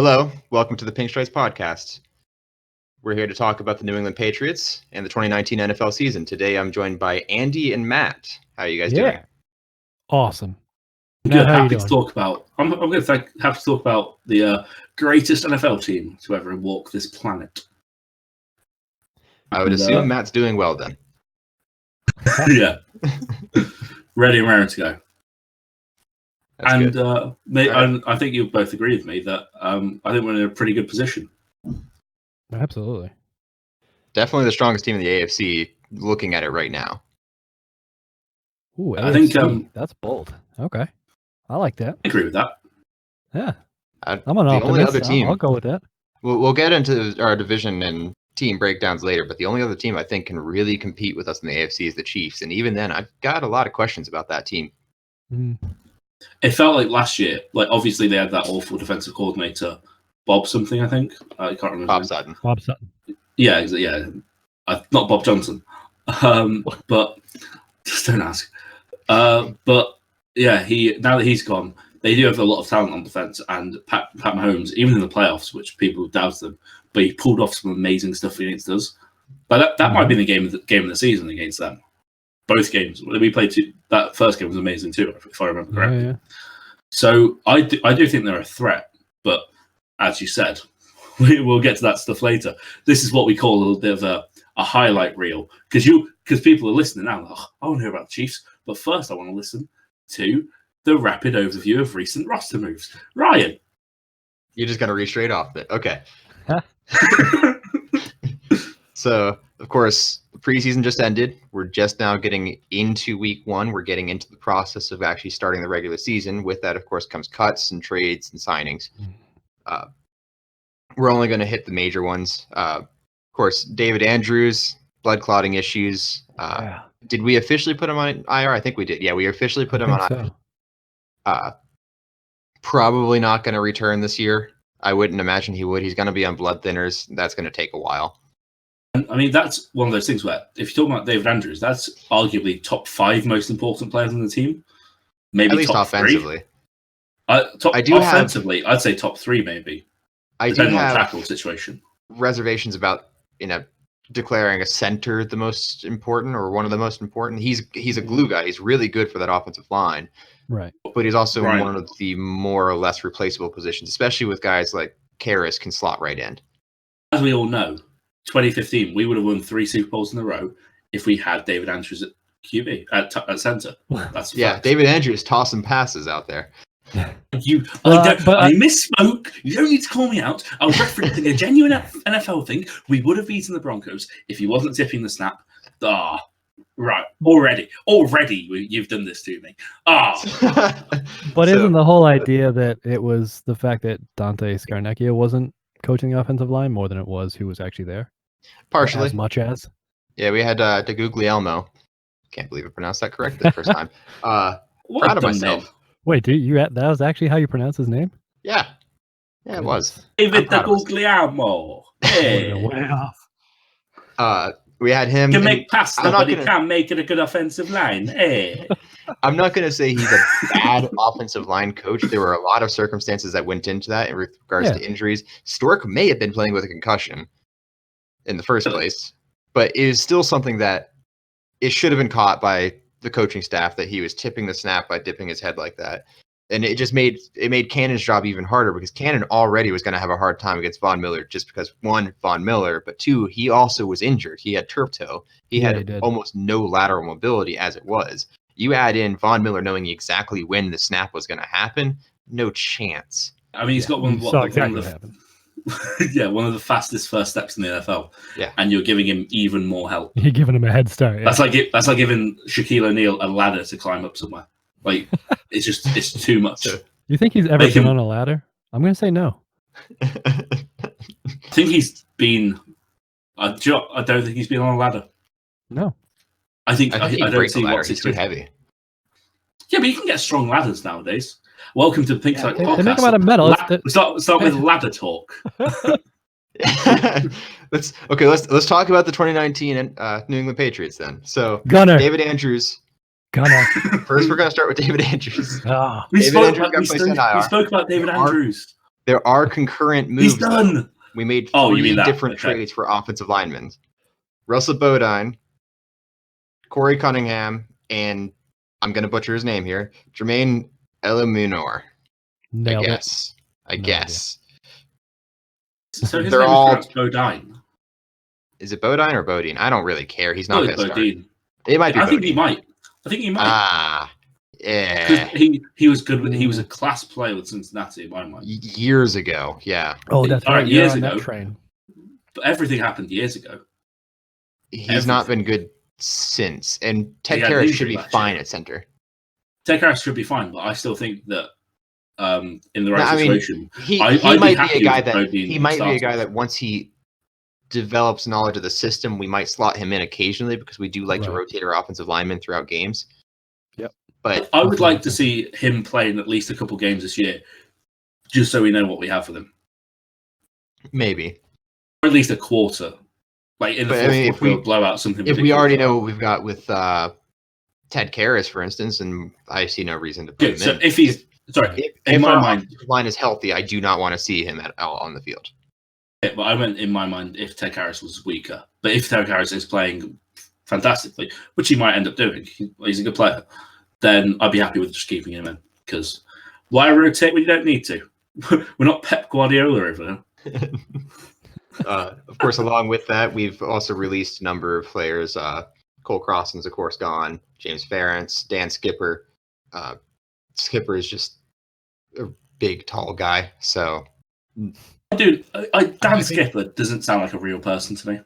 Hello, welcome to the Pink Stripes podcast. We're here to talk about the New England Patriots and the 2019 NFL season. Today I'm joined by Andy and Matt. How are you guys doing? Awesome. Good. Happy to talk about. I'm going to have to talk about the greatest NFL team to ever walk this planet. I would assume Matt's doing well then. Yeah. Ready and raring to go. That's and I think you'll both agree with me that I think we're in a pretty good position. Absolutely. Definitely the strongest team in the AFC looking at it right now. Ooh, I AFC, think that's bold. Okay. I like that. I agree with that. Yeah. I'm an the optimist. only other team. I'll go with that. We'll get into our division and team breakdowns later, but the only other team I think can really compete with us in the AFC is the Chiefs. And even then, I've got a lot of questions about that team. It felt like last year, like obviously they had that awful defensive coordinator, Bob something, I think. I can't remember. Bob Sutton. Yeah, not Bob Johnson. But just don't ask. But yeah, now that he's gone, they do have a lot of talent on defense. And Pat Mahomes, even in the playoffs, which people doubted them, but he pulled off some amazing stuff against us. But that might be the game of the season against them. Both games we played. That first game was amazing too, if I remember correctly. Yeah. So I do think they're a threat, but as you said, we'll get to that stuff later. This is what we call a little bit of a highlight reel because people are listening now. Like, I want to hear about the Chiefs, but first I want to listen to the rapid overview of recent roster moves. Ryan, you're just gonna read straight off it. Okay. So, of course, the preseason just ended. We're just now getting into week one. We're getting into the process of actually starting the regular season. With that, of course, comes cuts and trades and signings. We're only going to hit the major ones. Of course, David Andrews, blood clotting issues. Did we officially put him on IR? I think we did. Yeah, we officially put him on IR. Probably not going to return this year. I wouldn't imagine he would. He's going to be on blood thinners. That's going to take a while. I mean, that's one of those things where if you're talking about David Andrews, that's arguably top 5 most important players on the team. Maybe at least top offensively. 3. Offensively, I'd say top 3 maybe. Depending on the tackle situation. Reservations about declaring a center the most important or one of the most important. He's a glue guy. He's really good for that offensive line. Right. But he's also one of the more or less replaceable positions, especially with guys like Karras can slot right in. As we all know, 2015, we would have won 3 Super Bowls in a row if we had David Andrews at QB, at center. That's David Andrews tossing passes out there. I misspoke. You don't need to call me out. I was referencing a genuine NFL thing. We would have beaten the Broncos if he wasn't tipping the snap. Right. Already, you've done this to me. But isn't the whole idea that it was the fact that Dante Scarnecchia wasn't coaching the offensive line more than it was who was actually there? Partially. As much as? Yeah, we had DeGuglielmo. Can't believe I pronounced that correctly the first time. Proud of myself. Name. Wait, that was actually how you pronounce his name? Yeah. Yeah, it was. David DeGuglielmo. Hey. We had him. He can make pasta, but he can't make it a good offensive line. Hey. I'm not going to say he's a bad offensive line coach. There were a lot of circumstances that went into that in regards to injuries. Stork may have been playing with a concussion in the first place, but it is still something that it should have been caught by the coaching staff that he was tipping the snap by dipping his head like that. And it just made Cannon's job even harder because Cannon already was going to have a hard time against Von Miller just because, 1, Von Miller, but 2, he also was injured. He had turf toe. He had almost no lateral mobility as it was. You add in Von Miller knowing exactly when the snap was going to happen, no chance. I mean, he's got one of the fastest first steps in the NFL. Yeah. And you're giving him even more help. You're giving him a head start. Yeah. That's like giving Shaquille O'Neal a ladder to climb up somewhere. Like, it's too much. You think he's ever been on a ladder? I'm going to say no. I think he's been. I don't think he's been on a ladder. No. I don't see what's too heavy. Yeah, but you can get strong ladders nowadays. Welcome to the Pink Stripes podcast. They make them out of metal. Start with ladder talk. Let's talk about the 2019 New England Patriots then. So Gunner. David Andrews. Gunner. First, we're going to start with David Andrews. We spoke about David Andrews. There are concurrent moves. He's done. Though. We made you 3 mean that? different trades for offensive linemen. Russell Bodine, Corey Cunningham, and I'm going to butcher his name here, Jermaine Eluminor. Nailed I it. guess. So his They're name all is Bodine. Is it Bodine or Bodine? I don't really care. He's not going to start. Bodine. It might be. I think he might. Ah, yeah. Because he was good. He was a class player with Cincinnati in my mind. Years ago, yeah. Oh, that's All right. right, years on ago. that train. But everything happened years ago. He's not been good since. And Ted Karras should be fine at center. Ted Karras should be fine, but I still think that in the right situation, he might be a guy that once he develops knowledge of the system, we might slot him in occasionally because we do like to rotate our offensive linemen throughout games. Yep. But I would like to see him play in at least a couple games this year, just so we know what we have for them. Maybe. Or at least a quarter. Like in the fourth quarter, blow out something. If we already know what we've got with Ted Karras, for instance, and I see no reason to put him in. If he's in my mind, line is healthy, I do not want to see him at all on the field. Yeah, but I meant in my mind if Ted Karras was weaker. But if Ted Karras is playing fantastically, which he might end up doing, he's a good player, then I'd be happy with just keeping him in. Because why rotate when you don't need to? We're not Pep Guardiola over there. Of course, along with that, we've also released a number of players. Cole Crossan's, of course, gone. James Ferentz, Dan Skipper. Skipper is just a big, tall guy. So, dude, Dan Skipper doesn't sound like a real person to me,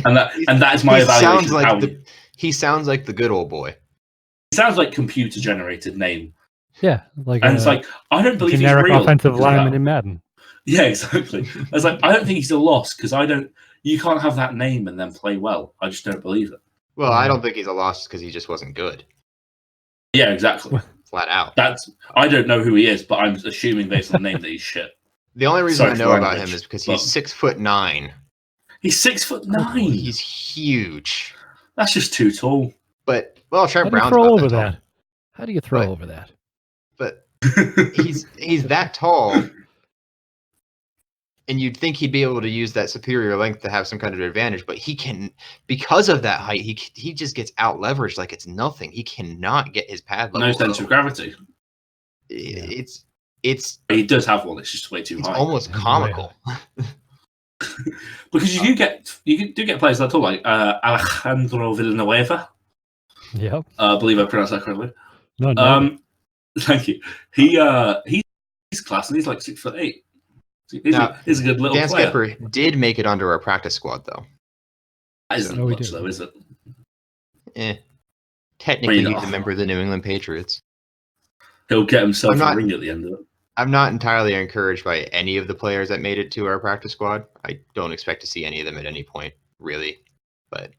and that is my evaluation. He sounds like the good old boy. He sounds like computer generated name. Yeah, it's like I don't believe he's real. Offensive lineman in Madden. Yeah, exactly. I was like, I don't think he's a loss because you can't have that name and then play well. I just don't believe it. Well, I don't think he's a loss because he just wasn't good. Yeah, exactly. Flat out. I don't know who he is, but I'm assuming based on the name that he's shit. The only reason I know about him is because he's 6'9". He's 6'9". He's huge. That's just too tall. But Trent Brown's throw over that. How do you throw over that? But he's that tall. And you'd think he'd be able to use that superior length to have some kind of advantage, but he can, because of that height, he just gets out leveraged like it's nothing. He cannot get his pad level. No sense of gravity. It's he does have one. It's just way too high. It's almost comical. Because you do get players that tall, like Alejandro Villanueva. Yep. I believe I pronounced that correctly. No. Thank you. He's class and he's like 6'8". He's a good little Dan player. Skipper did make it onto our practice squad, though. That isn't much, though, is it? Technically, he's a member of the New England Patriots. He'll get himself a ring at the end of it. I'm not entirely encouraged by any of the players that made it to our practice squad. I don't expect to see any of them at any point, really. But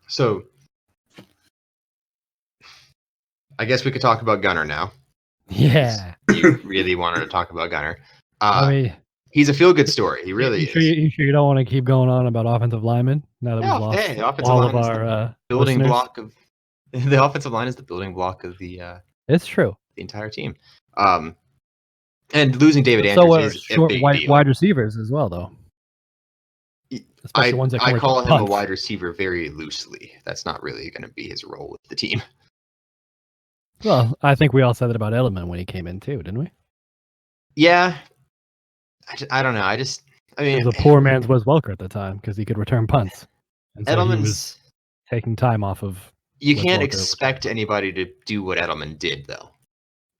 so I guess we could talk about Gunner now. Yeah. You really wanted to talk about Gunner. He's a feel-good story. He really is. You sure you don't want to keep going on about offensive linemen now that we've lost all of our building listeners? block of the offensive line is the building block of the it's true. The entire team. And losing David Andrews is a big deal. Wide receivers as well, though. Especially ones that I call him a wide receiver very loosely. That's not really going to be his role with the team. Well, I think we all said that about Edelman when he came in too, didn't we? Yeah. I don't know. I mean, the poor man's Wes Welker at the time because he could return punts. And so Edelman's he was taking time off of. You can't expect anybody to do what Edelman did, though.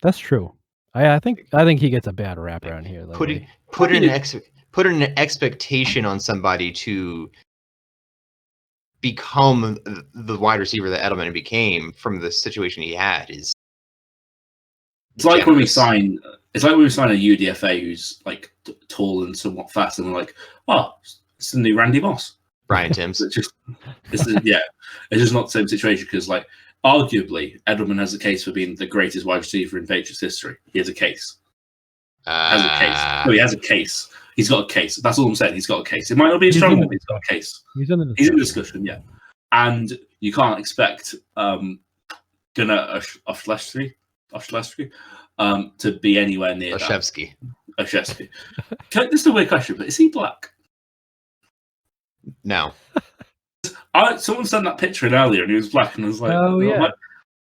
That's true. I think he gets a bad rap around here. Put an expectation on somebody to become the wide receiver that Edelman became from the situation he had is. It's like when we sign. It's like when we sign a UDFA who's like tall and somewhat fast, and we're like, "Oh, it's the new Randy Moss." Brian Timms. It's just not the same situation because, like, arguably, Edelman has a case for being the greatest wide receiver in Patriots history. He has a case. He has a case. He's got a case. That's all I'm saying. He's got a case. It might not be a strong one, but he's got a case. He's in the discussion, yeah. And you can't expect Gunnar Oshleski to be anywhere near Olszewski. Olszewski. This is a weird question, but is he black? No. Someone sent that picture in earlier, and he was black, and I was like, "Oh yeah,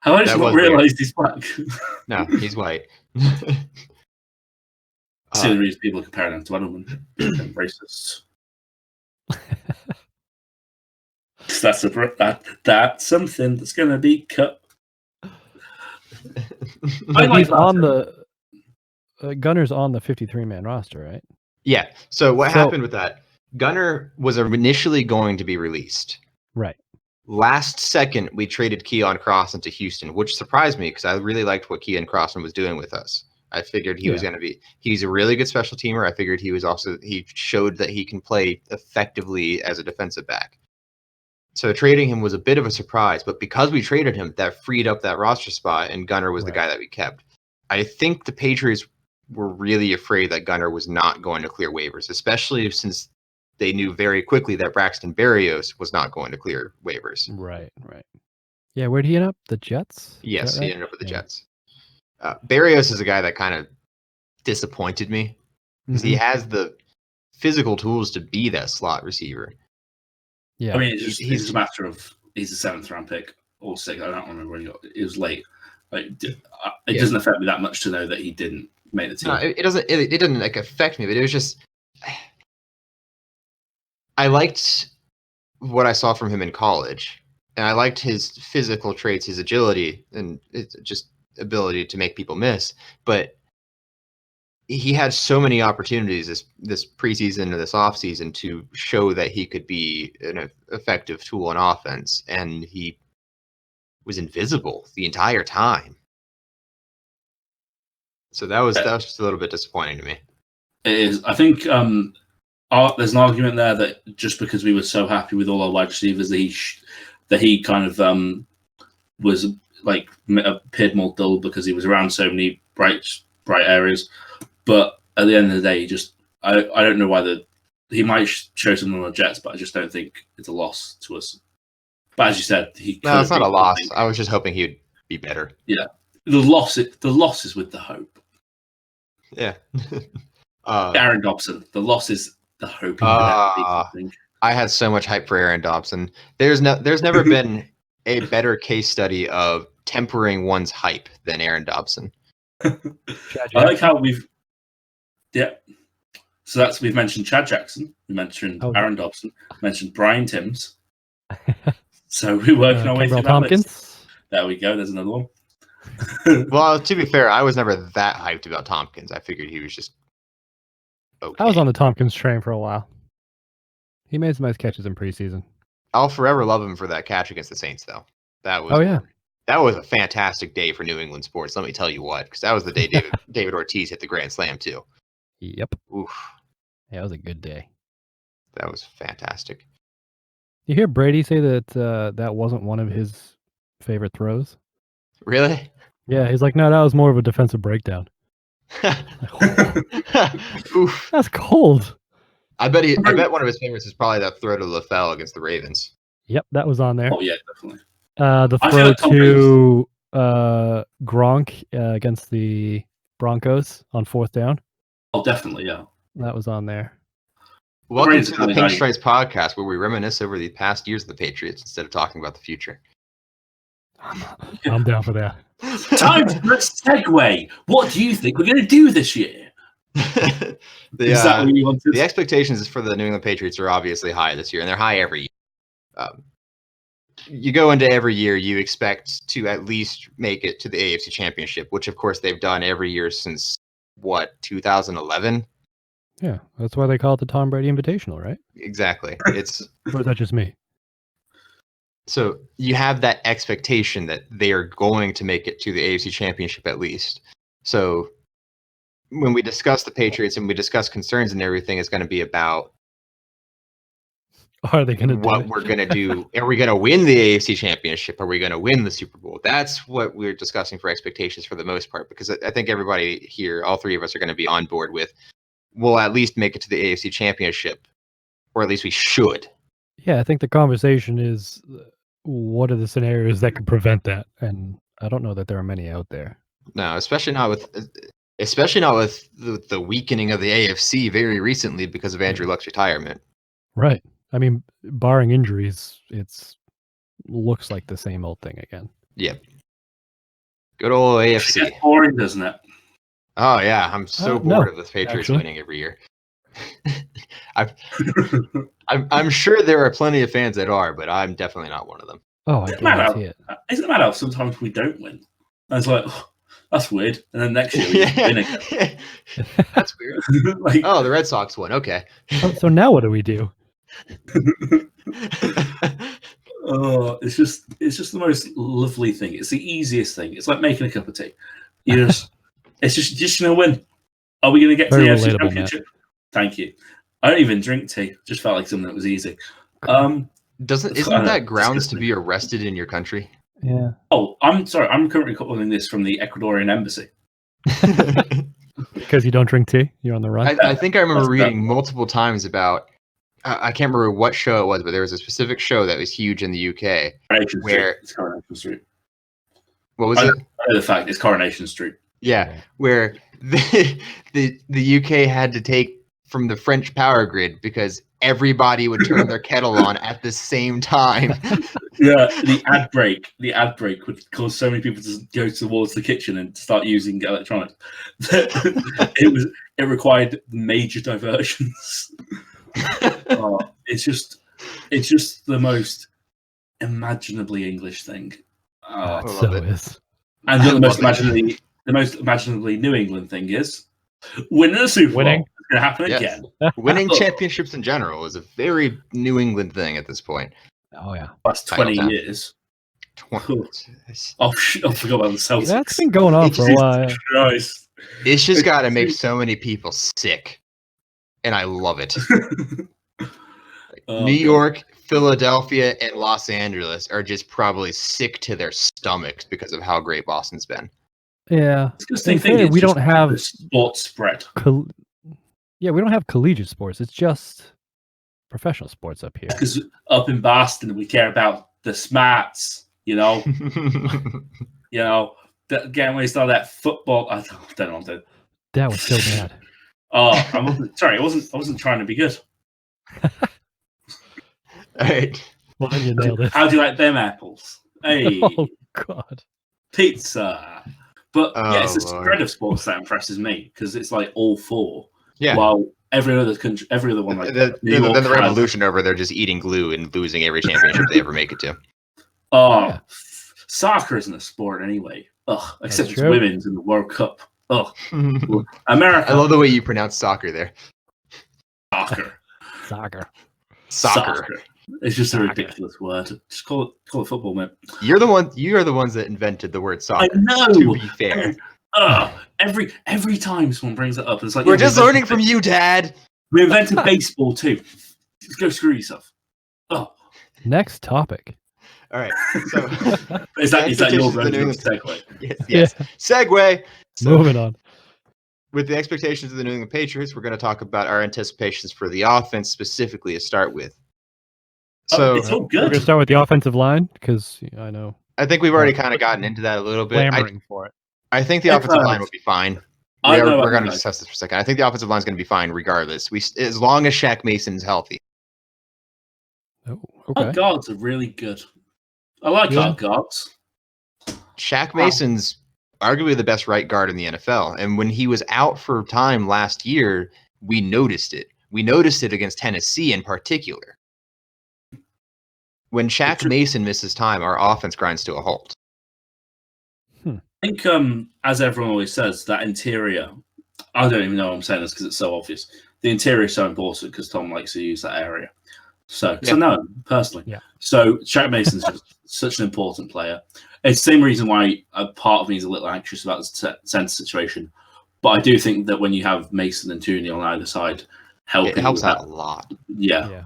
how did I not realize he's black?" No, he's white. That's the only reason people are comparing him to Edelman. Racists. That's something that's going to be cut. He's on the Gunner's on the 53-man roster, right? Yeah. So what happened with that? Gunner was initially going to be released. Right. Last second, we traded Keon Crossen to Houston, which surprised me because I really liked what Keon Crossen was doing with us. I figured he was going to be. He's a really good special teamer. I figured he showed that he can play effectively as a defensive back. So trading him was a bit of a surprise, but because we traded him, that freed up that roster spot, and Gunner was the guy that we kept. I think the Patriots were really afraid that Gunner was not going to clear waivers, especially since they knew very quickly that Braxton Berrios was not going to clear waivers. Right. Yeah, where did he end up? The Jets? Yes, he ended up with the Jets. Berrios is a guy that kind of disappointed me because he has the physical tools to be that slot receiver. Yeah, I mean, it's a matter of he's a 7th round pick or 6th. I don't remember when he got. It was late. Like it doesn't affect me that much to know that he didn't make the team. No, it doesn't. It didn't like affect me, but it was just. I liked what I saw from him in college, and I liked his physical traits, his agility, and it's just ability to make people miss. But he had so many opportunities this preseason or this offseason to show that he could be an effective tool in offense, and he was invisible the entire time. So that was just a little bit disappointing to me. It is. I think there's an argument there that just because we were so happy with all our wide receivers that he kind of was like appeared more dull because he was around so many bright areas. But at the end of the day, I don't know why he might show something on the Jets, but I just don't think it's a loss to us. But as you said, no, it's not a loss. I was just hoping he'd be better. Yeah, the loss is with the hope. Yeah. Aaron Dobson. The loss is the hope. I had so much hype for Aaron Dobson. There's never been a better case study of tempering one's hype than Aaron Dobson. I like how we've. Yeah. So we've mentioned Chad Jackson, we mentioned Aaron Dobson, mentioned Brian Timms. So we're working our way through that list. There we go. There's another one. Well, to be fair, I was never that hyped about Tompkins. I figured he was just okay. I was on the Tompkins train for a while. He made some nice catches in preseason. I'll forever love him for that catch against the Saints, though. That was that was a fantastic day for New England sports. Let me tell you what, because that was the day David Ortiz hit the grand slam too. Yep. Oof. Yeah, it was a good day. That was fantastic. You hear Brady say that that wasn't one of his favorite throws? Really? Yeah, he's like, no, that was more of a defensive breakdown. Oof. That's cold. I bet one of his favorites is probably that throw to LaFell against the Ravens. Yep, that was on there. Oh yeah, definitely. The throw to Gronk against the Broncos on 4th down. Oh, definitely, yeah. That was on there. Welcome to the Pink Stripes podcast, where we reminisce over the past years of the Patriots instead of talking about the future. I'm down for that. Time for a segue. What do you think we're going to do this year? The expectations for the New England Patriots are obviously high this year, and they're high every year. You go into every year, you expect to at least make it to the AFC Championship, which, of course, they've done every year since, 2011? Yeah, that's why they call it the Tom Brady Invitational, right? Exactly. Or is that just me? So you have that expectation that they are going to make it to the AFC Championship at least. So when we discuss the Patriots and we discuss concerns and everything, it's going to be about are they going to do what we're going to do. Are we going to win the AFC Championship? Are we going to win the Super Bowl? That's what we're discussing for expectations for the most part, because I think everybody here, all three of us, are going to be on board with we'll at least make it to the AFC Championship, or at least we should. Yeah, I think the conversation is what are the scenarios that could prevent that? And I don't know that there are many out there. No, especially not with the weakening of the AFC very recently because of Andrew Luck's retirement. Right. I mean, barring injuries, it's looks like the same old thing again. Yep. Good old AFC. It's boring, doesn't it? Oh yeah, I'm so bored of the Patriots winning every year. I'm sure there are plenty of fans that are, but I'm definitely not one of them. Oh, I guarantee it. Isn't it mad how sometimes we don't win? And it's like, oh, that's weird. And then next year we just win again. That's weird. Like, oh, the Red Sox won. Okay. So now what do we do? Oh, it's just the most lovely thing. It's the easiest thing. It's like making a cup of tea. It's just gonna win. Are we gonna get to the AFC Championship? Matt. Thank you. I don't even drink tea. Just felt like something that was easy. Isn't that grounds to be arrested in your country? Yeah. Oh, I'm sorry. I'm currently calling this from the Ecuadorian embassy. Because you don't drink tea? You're on the run? I think I remember reading multiple times about, I can't remember what show it was, but there was a specific show that was huge in the UK. It's Coronation Street. What was it? I know the fact it's Coronation Street. Yeah, where the UK had to take from the French power grid because everybody would turn their kettle on at the same time. Yeah, the ad break would cause so many people to go towards the kitchen and start using electronics. It required major diversions. It's just the most imaginably English thing. It so is. And the most imaginably New England thing is winning a Super Bowl. It's going to happen again. Winning championships in general is a very New England thing at this point. Oh yeah, that's 20 years. 20. I forgot about the Celtics. That's been going on for a while. Christ. It's just got to make so many people sick, and I love it. New York, Philadelphia, and Los Angeles are just probably sick to their stomachs because of how great Boston's been. Yeah, we don't have sports spread. Yeah, we don't have collegiate sports. It's just professional sports up here. Because up in Boston, we care about the smarts. Again, when we started that football, I don't know what to. That was so bad. Sorry, I wasn't trying to be good. All right. Well, then you nailed it. How do you like them apples? Hey. Oh God. Pizza. But it's the spread of sports that impresses me because it's like all four. Yeah. While every other one, like then the revolution over, they're just eating glue and losing every championship they ever make it to. Soccer isn't a sport anyway. Except it's women's in the World Cup. America. I love the way you pronounce soccer there. Soccer. It's just a ridiculous word. Just call it football, man. You are the ones that invented the word soccer. I know. To be fair. Every time someone brings it up, it's like we're just learning from you, Dad. We invented baseball too. Go screw yourself. Next topic. All right. So is that your version of segue? Yes. Yeah. Segue. So, moving on. With the expectations of the New England Patriots, we're going to talk about our anticipations for the offense specifically to start with. So it's all good. We're going to start with the offensive line because I know. I think we've already kind of gotten into that a little bit. Clamoring for it. I think the offensive line will be fine. We're going to discuss this for a second. I think the offensive line is going to be fine regardless. As long as Shaq Mason's healthy. Oh, okay. Our guards are really good. I like our guards. Shaq Mason's arguably the best right guard in the NFL. And when he was out for time last year, we noticed it. We noticed it against Tennessee in particular. When Shaq Mason misses time, our offense grinds to a halt. I think, as everyone always says, that interior, I don't even know why I'm saying this because it's so obvious. The interior is so important because Tom likes to use that area. So no, personally. Yeah. So Shaq Mason's just such an important player. It's the same reason why a part of me is a little anxious about the center situation. But I do think that when you have Mason and Tooney on either side, it helps out a lot. Yeah.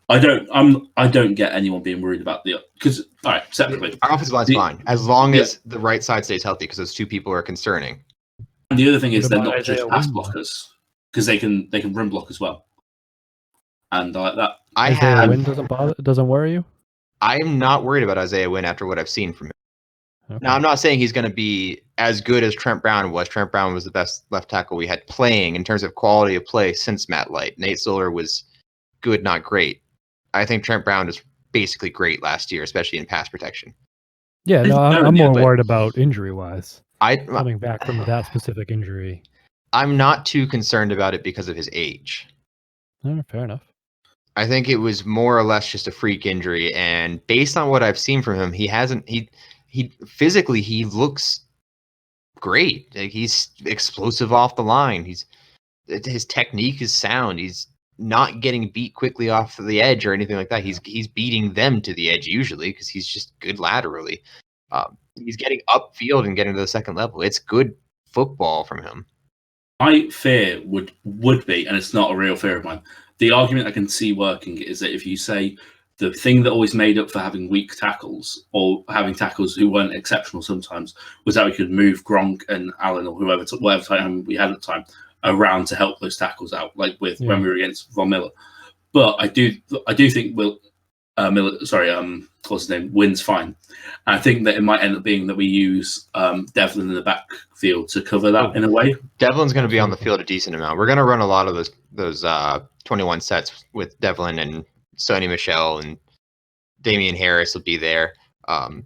I don't get anyone being worried about because separately, our offensive line's fine as long as the right side stays healthy because those two people are concerning. And the other thing is they're not just pass blockers because they can run block as well. And I like that. Isaiah Wynn doesn't worry you? I am not worried about Isaiah Wynn after what I've seen from him. Okay. Now I'm not saying he's going to be as good as Trent Brown was. Trent Brown was the best left tackle we had playing in terms of quality of play since Matt Light. Nate Solder was good, not great. I think Trent Brown is basically great last year, especially in pass protection. Yeah, no, I'm more worried about injury-wise. Coming back from that specific injury. I'm not too concerned about it because of his age. Fair enough. I think it was more or less just a freak injury, and based on what I've seen from him, he physically he looks great. Like, he's explosive off the line. His technique is sound. He's not getting beat quickly off the edge or anything like that. He's beating them to the edge usually because he's just good laterally. He's getting upfield and getting to the second level. It's good football from him. My fear would be, and it's not a real fear of mine, the argument I can see working is that if you say the thing that always made up for having weak tackles or having tackles who weren't exceptional sometimes was that we could move Gronk and Allen or whatever time we had at the time around to help those tackles out, like when we were against Von Miller. But I do think what's his name, Wynn's fine. And I think that it might end up being that we use Devlin in the backfield to cover that in a way. Devlin's going to be on the field a decent amount. We're going to run a lot of those 21 sets with Devlin and Sony Michel, and Damian Harris will be there. I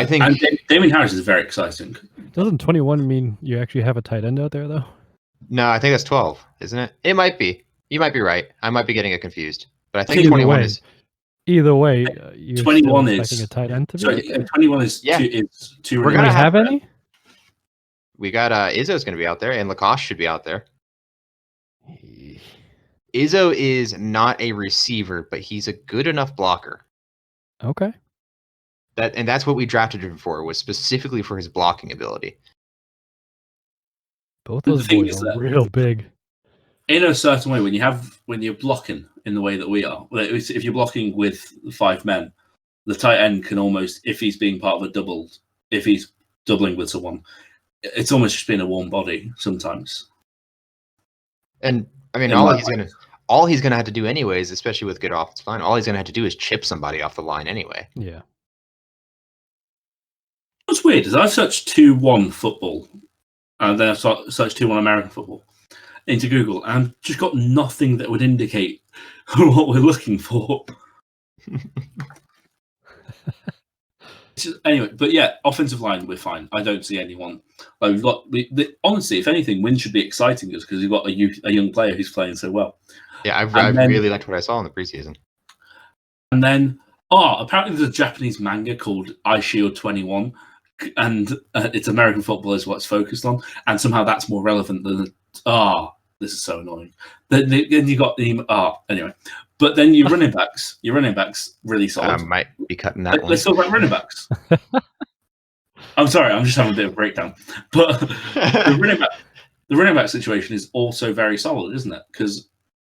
think Damian Harris is very exciting. Doesn't 21 mean you actually have a tight end out there, though? No, I think that's 12, isn't it? It might be. You might be right. I might be getting it confused. But I think 21 is... Either way, you're 21 still is expecting a tight end to be. Sorry, 21 is two. We're gonna have any. We got Izzo's going to be out there, and Lacoste should be out there. Izzo is not a receiver, but he's a good enough blocker. Okay. That's what we drafted him for, was specifically for his blocking ability. Both those boys are real big. In a certain way, when you're blocking in the way that we are, if you're blocking with 5 men, the tight end can almost, if he's being part of a double, if he's doubling with someone, it's almost just being a warm body sometimes. And I mean, all he's gonna have to do anyways, especially with good offensive line, all he's gonna have to do is chip somebody off the line anyway. Yeah. What's weird is I searched 2-1 football, and then I searched 2-1 American football into Google, and just got nothing that would indicate what we're looking for. Anyway, but yeah, offensive line, we're fine. I don't see anyone. Like we've got, honestly, if anything, Wynn should be exciting us because we've got a young player who's playing so well. Yeah, I really liked what I saw in the preseason. And then, apparently there's a Japanese manga called Eye Shield 21, and it's American football is what it's focused on, and somehow that's more relevant than this is so annoying. Then you got anyway. But then your running backs really solid. I might be cutting that one. Let's talk about running backs. I'm sorry, I'm just having a bit of a breakdown. But the running back situation is also very solid, isn't it? Because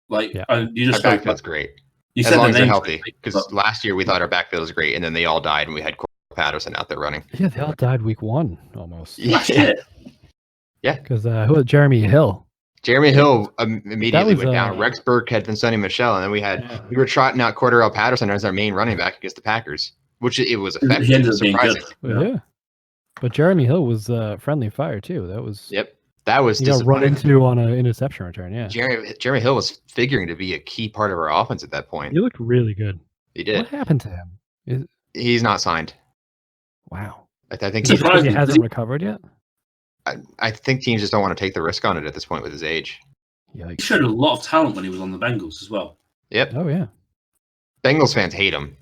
you just our backfield's great. You as said long as they're names healthy. Because last year we thought our backfield was great, and then they all died, and we had Patterson out there running. Yeah, they all died week 1 almost. Yeah. Because who was Jeremy Hill? Jeremy Hill immediately went down. Rex Burkhead and Sonny Michel, and then we were trotting out Cordarrelle Patterson as our main running back against the Packers, which it was effective. He ended up being good. Yeah. But Jeremy Hill was friendly fire too. That was he got run into on an interception return. Yeah, Jeremy Hill was figuring to be a key part of our offense at that point. He looked really good. He did. What happened to him? He's not signed. Wow. I think he hasn't recovered yet. I think teams just don't want to take the risk on it at this point with his age. He showed a lot of talent when he was on the Bengals as well. Yep. Oh yeah. Bengals fans hate him.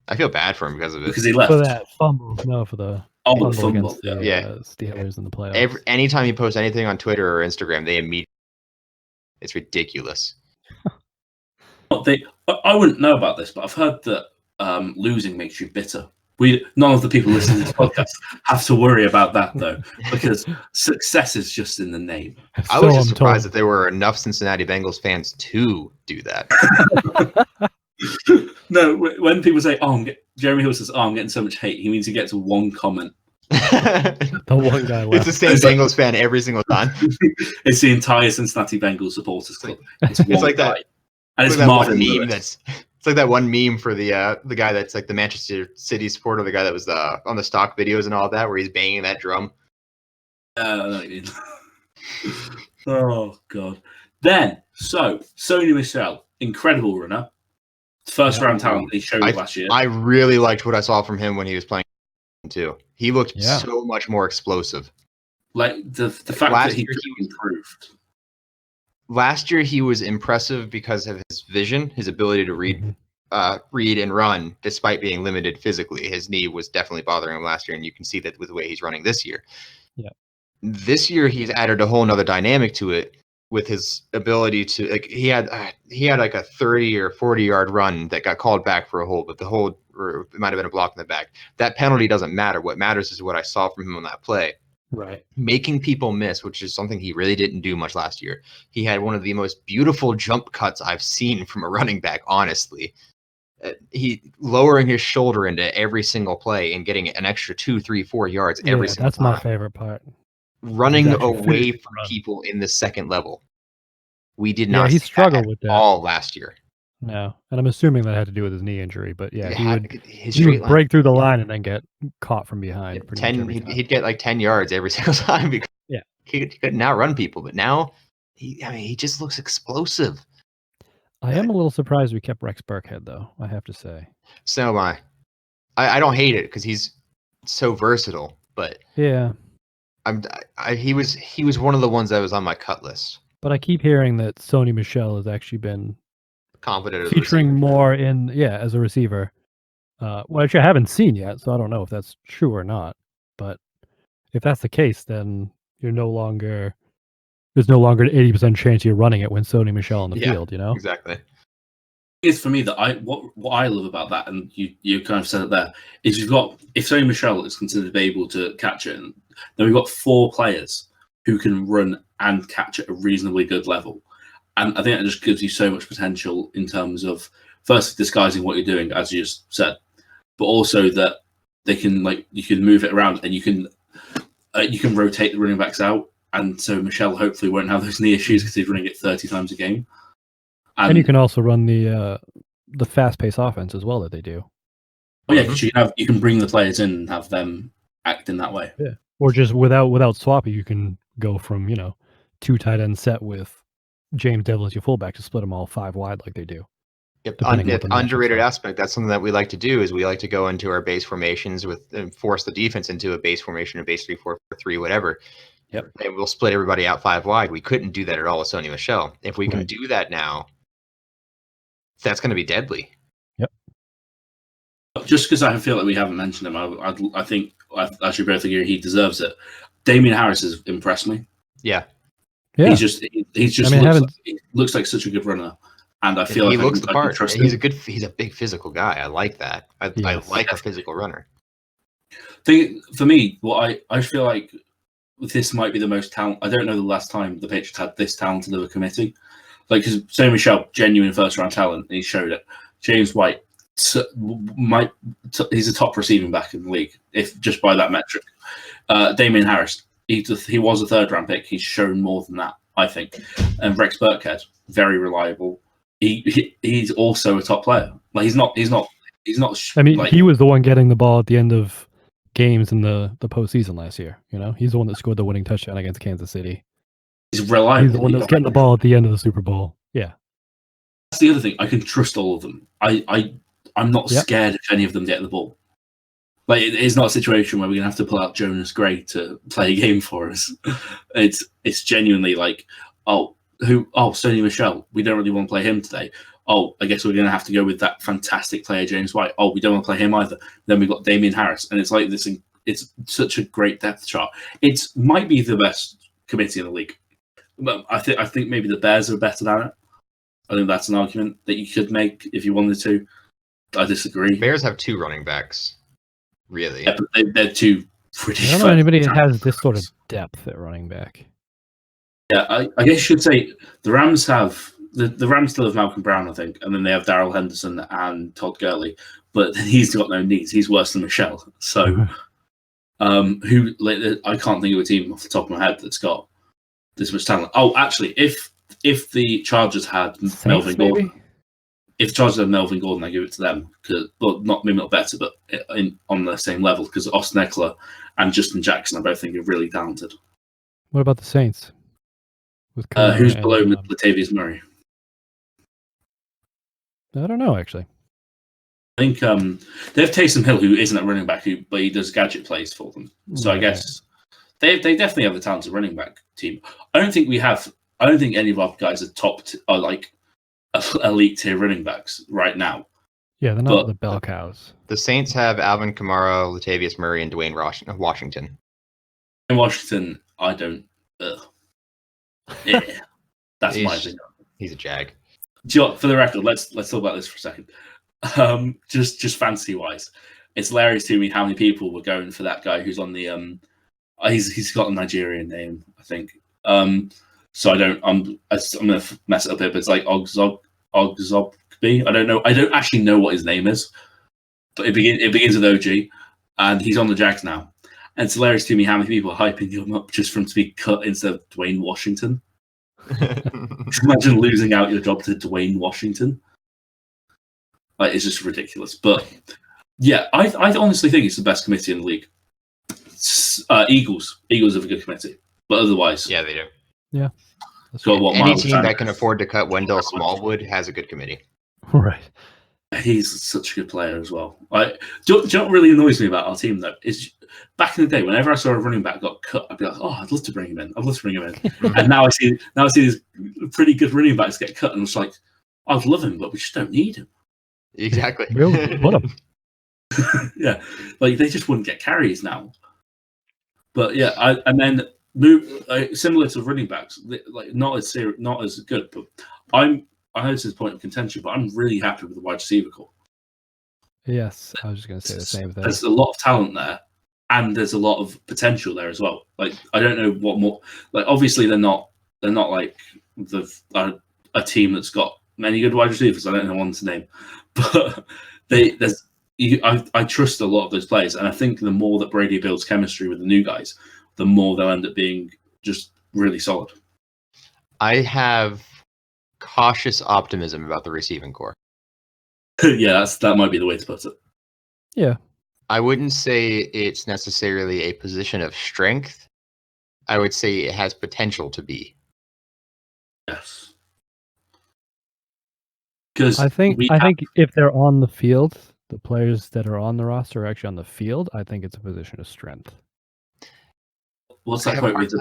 I feel bad for him because of it. Because he left. For that fumble. No, for the fumble against the Steelers in the playoffs. Anytime he posts anything on Twitter or Instagram, they immediately... It's ridiculous. I wouldn't know about this, but I've heard that losing makes you bitter. None of the people listening to this podcast have to worry about that, though, because success is just in the name. I was just surprised that there were enough Cincinnati Bengals fans to do that. No, when people say, Jeremy Hill says, I'm getting so much hate, he means he gets one comment. The one guy left. It's the same Bengals fan every single time. It's the entire Cincinnati Bengals supporters club. It's like that. And it's that Marvin meme Lewis. that's It's like that one meme for the guy that's like the Manchester City supporter, the guy that was on the stock videos and all that, where he's banging that drum. I know what you mean. Oh God. Then Sony Michel, incredible runner, first round talent he showed last year. I really liked what I saw from him when he was playing too. He looked so much more explosive. Like the fact that he improved. Last year he was impressive because of his vision, his ability to read and run, despite being limited physically. His knee was definitely bothering him last year, and you can see that with the way he's running this year. Yeah. This year he's added a whole nother dynamic to it with his ability to he had like a 30 or 40-yard run that got called back for a hold, but the hold, or it might have been a block in the back. That penalty doesn't matter. What matters is what I saw from him on that play. Right. Making people miss, which is something he really didn't do much last year. He had one of the most beautiful jump cuts I've seen from a running back, honestly. He lowering his shoulder into every single play and getting an extra 2, 3, 4 yards every single time. That's my favorite part. Running away from people in the second level. We did not he see struggled that with that all last year. No, and I'm assuming that had to do with his knee injury, but yeah, he would line. break through the line and then get caught from behind. He'd get like 10 yards every single time because he couldn't outrun people, but now he just looks explosive. I am a little surprised we kept Rex Burkhead, though, I have to say. So am I. I don't hate it because he's so versatile, but yeah, he was one of the ones that was on my cut list. But I keep hearing that Sony Michel has actually been confident featuring more in as a receiver, which I haven't seen yet, so I don't know if that's true or not. But if that's the case, then there's no longer an 80% chance you're running it when Sony Michel on the field. Exactly. It's for me that what I love about that, and you kind of said it there, is if Sony Michel is considered to be able to catch it, then we've got 4 players who can run and catch at a reasonably good level. And I think that just gives you so much potential in terms of first disguising what you're doing, as you just said, but also that they can you can move it around and you can rotate the running backs out. And so Michel hopefully won't have those knee issues because he's running it 30 times a game. And you can also run the fast-paced offense as well that they do. Oh yeah, because you can bring the players in and have them act in that way. Yeah, or just without swapping, you can go from 2 tight end set with James Devil as your fullback to split them all 5 wide like they do. Yep. Underrated aspect. That's something that we like to do. Is we like to go into our base formations and force the defense into a base formation, a base 3-4-3, whatever. Yep. And we'll split everybody out 5 wide. We couldn't do that at all with Sony Michel. If we can do that now, that's going to be deadly. Yep. Just because I feel like we haven't mentioned him, I think I should both agree he deserves it. Damian Harris has impressed me. Yeah. He looks like such a good runner, and I feel he like looks the part. He's a big physical guy. I like that. I like a physical runner. For me, what I feel like this might be the most talent. I don't know the last time the Patriots had this talented of a committee. Because Sony Michel, genuine first-round talent, and he showed it. James White, he's a top receiving back in the league, if just by that metric. Damian Harris, he was a third-round pick. He's shown more than that, I think. And Rex Burkhead, very reliable. He's also a top player. He's not. I mean, he was the one getting the ball at the end of games in the postseason last year. He's the one that scored the winning touchdown against Kansas City. He's reliable. He's the one that's getting the ball at the end of the Super Bowl. Yeah. That's the other thing. I can trust all of them. I'm not scared if any of them get the ball. It's not a situation where we're gonna have to pull out Jonas Gray to play a game for us. It's genuinely Sony Michel. We don't really want to play him today. Oh, I guess we're gonna have to go with that fantastic player James White. Oh, we don't want to play him either. Then we've got Damian Harris, and it's like this. It's such a great depth chart. It might be the best committee in the league. But I think maybe the Bears are better than it. I think that's an argument that you could make if you wanted to. I disagree. Bears have 2 running backs, really. Yeah, but they're 2 pretty. I don't know anybody that has this sort of depth at running back. Yeah, I guess you should say the Rams have the Rams still have Malcolm Brown, I think, and then they have Darrell Henderson and Todd Gurley, but he's got no knees. He's worse than Michel. So, I can't think of a team off the top of my head that's got this much talent. Oh, actually, if the Chargers had Melvin Gordon, if Chargers had Melvin Gordon, I give it to them. Maybe not better, but on the same level, because Austin Eckler and Justin Jackson, I both think are really talented. What about the Saints? With Who's below Latavius Murray? I don't know, actually. I think they have Taysom Hill, who isn't a running back, but he does gadget plays for them. So I guess they definitely have a talented running back team. I don't think any of our guys are like elite tier running backs right now. Yeah, they're not the bell cows. The Saints have Alvin Kamara, Latavius Murray, and Dwayne Washington. In Washington, I don't. Yeah, that's my opinion. He's a jag. For the record, let's talk about this for a second. Just fantasy wise, it's hilarious to me how many people were going for that guy who's on the he's got a Nigerian name, I think. So I'm gonna mess it up here, but it's like Ogzogbi. I don't know. I don't actually know what his name is, but it begins with OG, and he's on the Jags now. And it's hilarious to me how many people are hyping him up just for him to be cut instead of Dwayne Washington. Imagine losing out your job to Dwayne Washington. Like, it's just ridiculous. But yeah, I honestly think it's the best committee in the league. Eagles have a good committee, but otherwise, yeah, they do. Yeah. Any team that can afford to cut Wendell Smallwood has a good committee. Right. He's such a good player as well. Do you know what really annoys me about our team, though? Is back in the day, whenever I saw a running back got cut, I'd be like, "Oh, I'd love to bring him in. And now I see these pretty good running backs get cut, and it's like, I'd love him, but we just don't need him. Exactly. What him? Yeah, like they just wouldn't get carries now. But yeah, and then move similar to running backs, like not as good. But I know this is a point of contention, but I'm really happy with the wide receiver core. Yes, I was just going to say the same thing. There's a lot of talent there, and there's a lot of potential there as well. Like I don't know what more. Like obviously they're not like a team that's got many good wide receivers. I don't know one to name, but I trust a lot of those players, and I think the more that Brady builds chemistry with the new guys, the more they'll end up being just really solid. I have cautious optimism about the receiving core. Yeah, that might be the way to put it. Yeah. I wouldn't say it's necessarily a position of strength. I would say it has potential to be. Yes. Because I think if they're on the field, the players that are on the roster are actually on the field, I think it's a position of strength. What's that quote with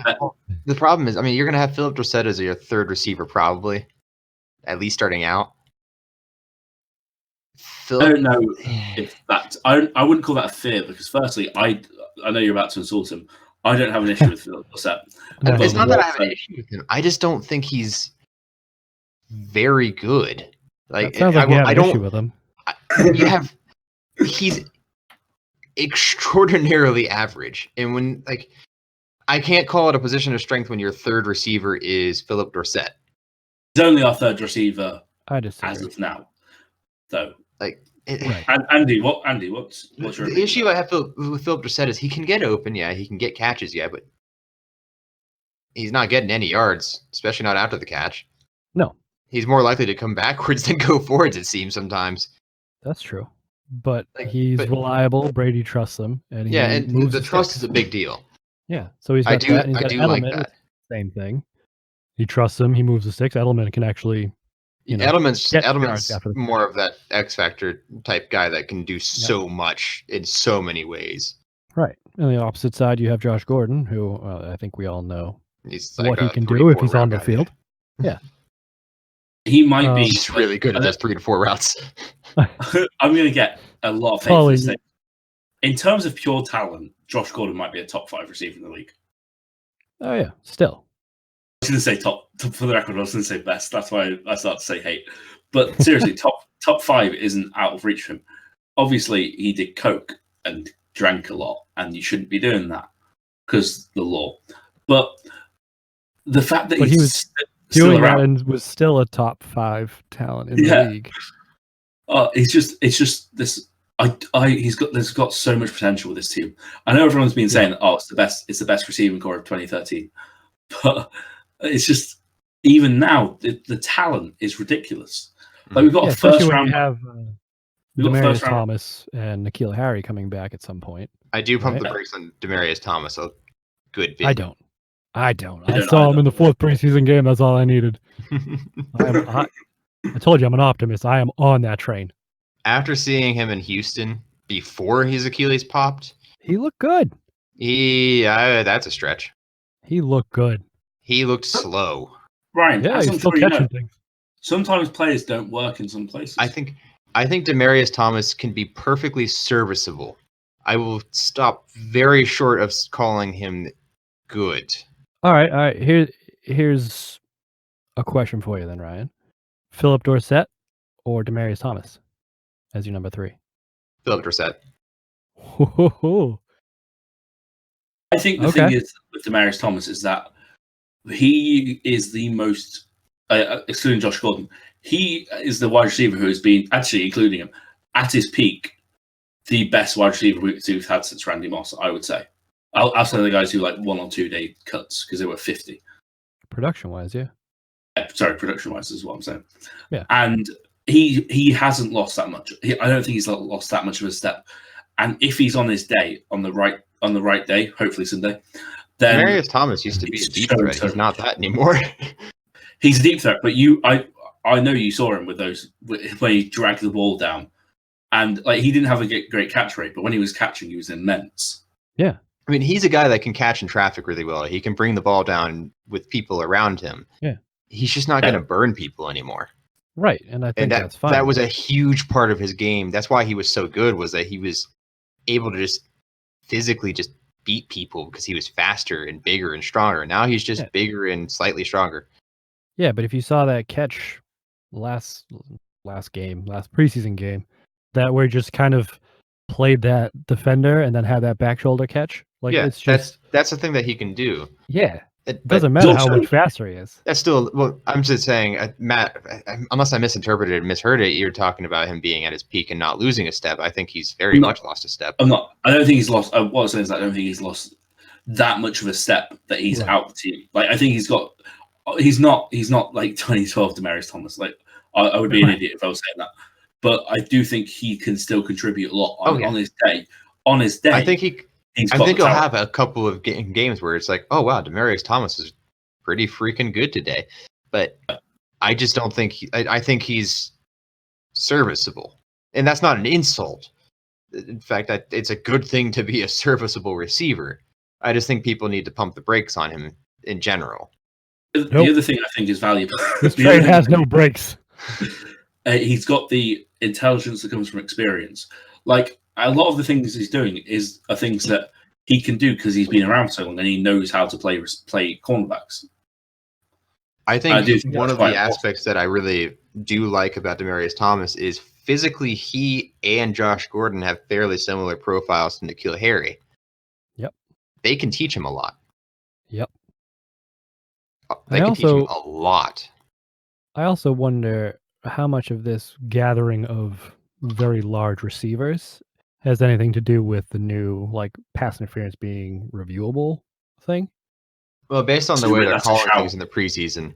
the problem is, I mean, you're going to have Philip Dorsett as your third receiver, probably, at least starting out. I don't know if that. I wouldn't call that a fear because, firstly, I know you're about to insult him. I don't have an issue with Philip Dorsett. It's not that I have an issue with him. I just don't think he's very good. Like, sounds like you have an issue with him. He's extraordinarily average, and when I can't call it a position of strength when your third receiver is Philip Dorsett. He's only our third receiver as of now, though. Right. Andy, what's your the issue I have with Philip Dorsett is he can get open, yeah, he can get catches, yeah, but he's not getting any yards, especially not after the catch. No. He's more likely to come backwards than go forwards, it seems sometimes. That's true. But he's reliable. Brady trusts him. And the trust is a big deal. Yeah. So he's got I do like that. Same thing. He trusts him. He moves the sticks. Edelman can actually Edelman's more of that X Factor type guy that can do so much in so many ways. Right. And the opposite side, you have Josh Gordon, who I think we all know what he can 3, do if he's on the field. Yeah. He might be. He's really good at those 3 to 4 routes. I'm going to get a lot of hate for this thing. In terms of pure talent, Josh Gordon might be a top 5 receiver in the league. Oh, yeah. Still. I was going to say top for the record. I was going to say best. That's why I started to say hate. But seriously, top 5 isn't out of reach for him. Obviously, he did coke and drank a lot, and you shouldn't be doing that because the law. But the fact that he was doing that and was still a top 5 talent in the league. It's just this. There's got so much potential with this team. I know everyone's been saying, it's the best receiving core of 2013, but it's just even now the talent is ridiculous. Like we've got a especially first when round. you have We've got Demarius first round. Thomas and N'Keal Harry coming back at some point. I do pump Right. the brakes on Demarius Thomas a good bit. I don't. I don't saw him either. in the 4th preseason game. That's all I needed. I told you I'm an optimist. I am on that train. After seeing him in Houston before his Achilles popped, He looked good. That's a stretch. He looked good. He looked slow. Ryan, Yeah, as he's I'm still sure you catching know, things. sometimes players don't work in some places. I think Demarius Thomas can be perfectly serviceable. I will stop very short of calling him good. All right. Here's a question for you then, Ryan. Philip Dorsett or Demarius Thomas as your number 3? Philip Dorsett. I think the thing is with Demarius Thomas is that he is the most, excluding Josh Gordon, he is the wide receiver who has been, actually including him, at his peak, the best wide receiver we've had since Randy Moss, I would say. Outside of the guys who like 1 or 2 day cuts because they were 50. Production-wise, yeah. Sorry, production-wise is what I'm saying. Yeah. And he hasn't lost that much. I don't think he's lost that much of a step. And if he's on his day, on the right day, hopefully Sunday, then Demarius Thomas used to be a deep threat. He's not that anymore. He's a deep threat, but I know you saw him with those when he dragged the ball down, and like he didn't have a great catch rate, but when he was catching, he was immense. Yeah. I mean, he's a guy that can catch in traffic really well. He can bring the ball down with people around him. Yeah. He's just not going to burn people anymore. Right, and I think that's fine. That was a huge part of his game. That's why he was so good, was that he was able to just physically just beat people because he was faster and bigger and stronger. Now he's just bigger and slightly stronger. Yeah, but if you saw that catch last preseason game, that where he just kind of played that defender and then had that back shoulder catch. Like, yeah, it's just that's the thing that he can do. Yeah. It doesn't matter how much faster he is. That's still, well, I'm just saying, Matt, unless I misinterpreted and misheard it, you're talking about him being at his peak and not losing a step. I think he's very much lost a step. I don't think he's lost. What I'm saying is I don't think he's lost that much of a step that he's out the team. Like, I think he's not like 2012 Demarius Thomas. Like, I would be an idiot if I was saying that. But I do think he can still contribute a lot on his day. On his day, I think he'll have a couple of games where it's like, oh wow, Demarius Thomas is pretty freaking good today. But I just don't think I think he's serviceable, and that's not an insult. In fact, it's a good thing to be a serviceable receiver. I just think people need to pump the brakes on him in general. The other thing I think is valuable. This trade has no brakes. He's got the intelligence that comes from experience. Like, a lot of the things he's doing are things that he can do because he's been around so long and he knows how to play cornerbacks. I think one of the aspects that I really do like about Demarius Thomas is physically he and Josh Gordon have fairly similar profiles to N'Keal Harry. Yep. They can teach him a lot. Yep. They can teach him a lot. I also wonder how much of this gathering of very large receivers has anything to do with the new like pass interference being reviewable thing. Well, based on the way they're calling things in the preseason,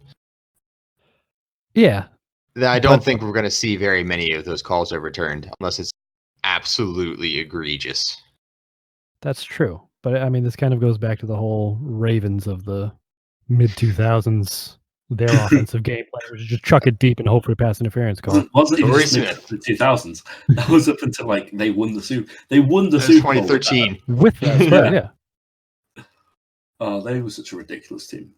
I don't think we're going to see very many of those calls overturned unless it's absolutely egregious. That's true, but I mean, this kind of goes back to the whole Ravens of the mid 2000s. Their offensive game players just chuck it deep and hope for a pass interference call. Wasn't even the 2000s. That was up until like they won the Super. They won the Super Bowl 2013 with that. Yeah. Oh, they were such a ridiculous team.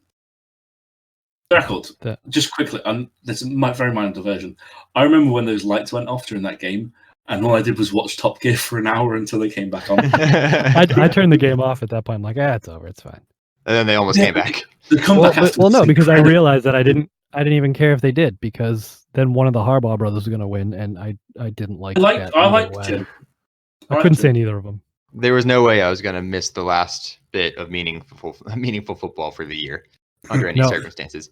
Record. Just quickly, this is my very minor diversion. I remember when those lights went off during that game, and all I did was watch Top Gear for an hour until they came back on. I turned the game off at that point. I'm like, it's over. It's fine. And then they almost came back. No, because I realized that I didn't even care if they did, because then one of the Harbaugh brothers was going to win, and I didn't like that. I liked Jim. I couldn't say neither of them. There was no way I was going to miss the last bit of meaningful football for the year under any circumstances.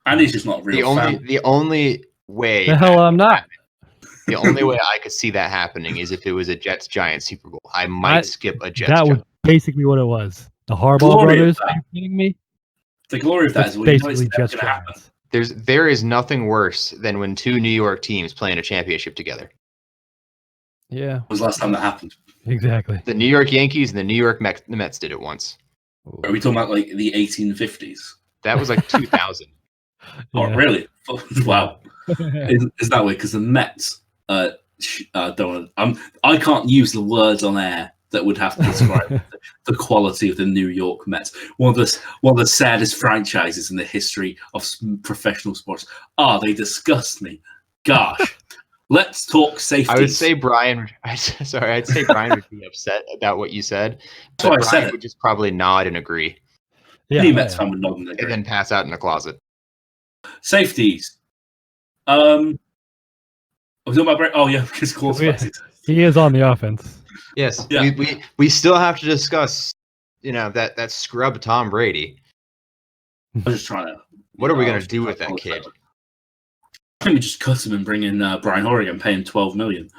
And he's just not a real fan. The only way... The hell I'm not. The only way I could see that happening is if it was a Jets-Giants Super Bowl. I might skip a Jets. That was basically what it was. The Harbaugh brothers. Are you kidding me? The glory of that is basically Jets Giants. There is nothing worse than when two New York teams play in a championship together. Yeah. When was the last time that happened? Exactly. The New York Yankees and the New York Mets did it once. Are we talking about like the 1850s? That was like 2000. Oh, Yeah. really? Wow. Is that way? Because the Mets don't. I can't use the words on air that would have to describe the quality of the New York Mets. One of the saddest franchises in the history of professional sports. They disgust me. Gosh. Let's talk safety. I would say Brian. I'd say Brian would be upset about what you said. That's why I said Brian it. would just probably nod and agree. Yeah. Any Mets fan would nod and agree. And then pass out in the closet. Safeties. Are we talking about break? Oh yeah, because quarterbacks. He is on the offense. Yes. Yeah. We still have to discuss, that scrub Tom Brady. I'm just trying to. What are we gonna do with that kid? I think we just cut him and bring in Brian Horrigan, pay him $12 million,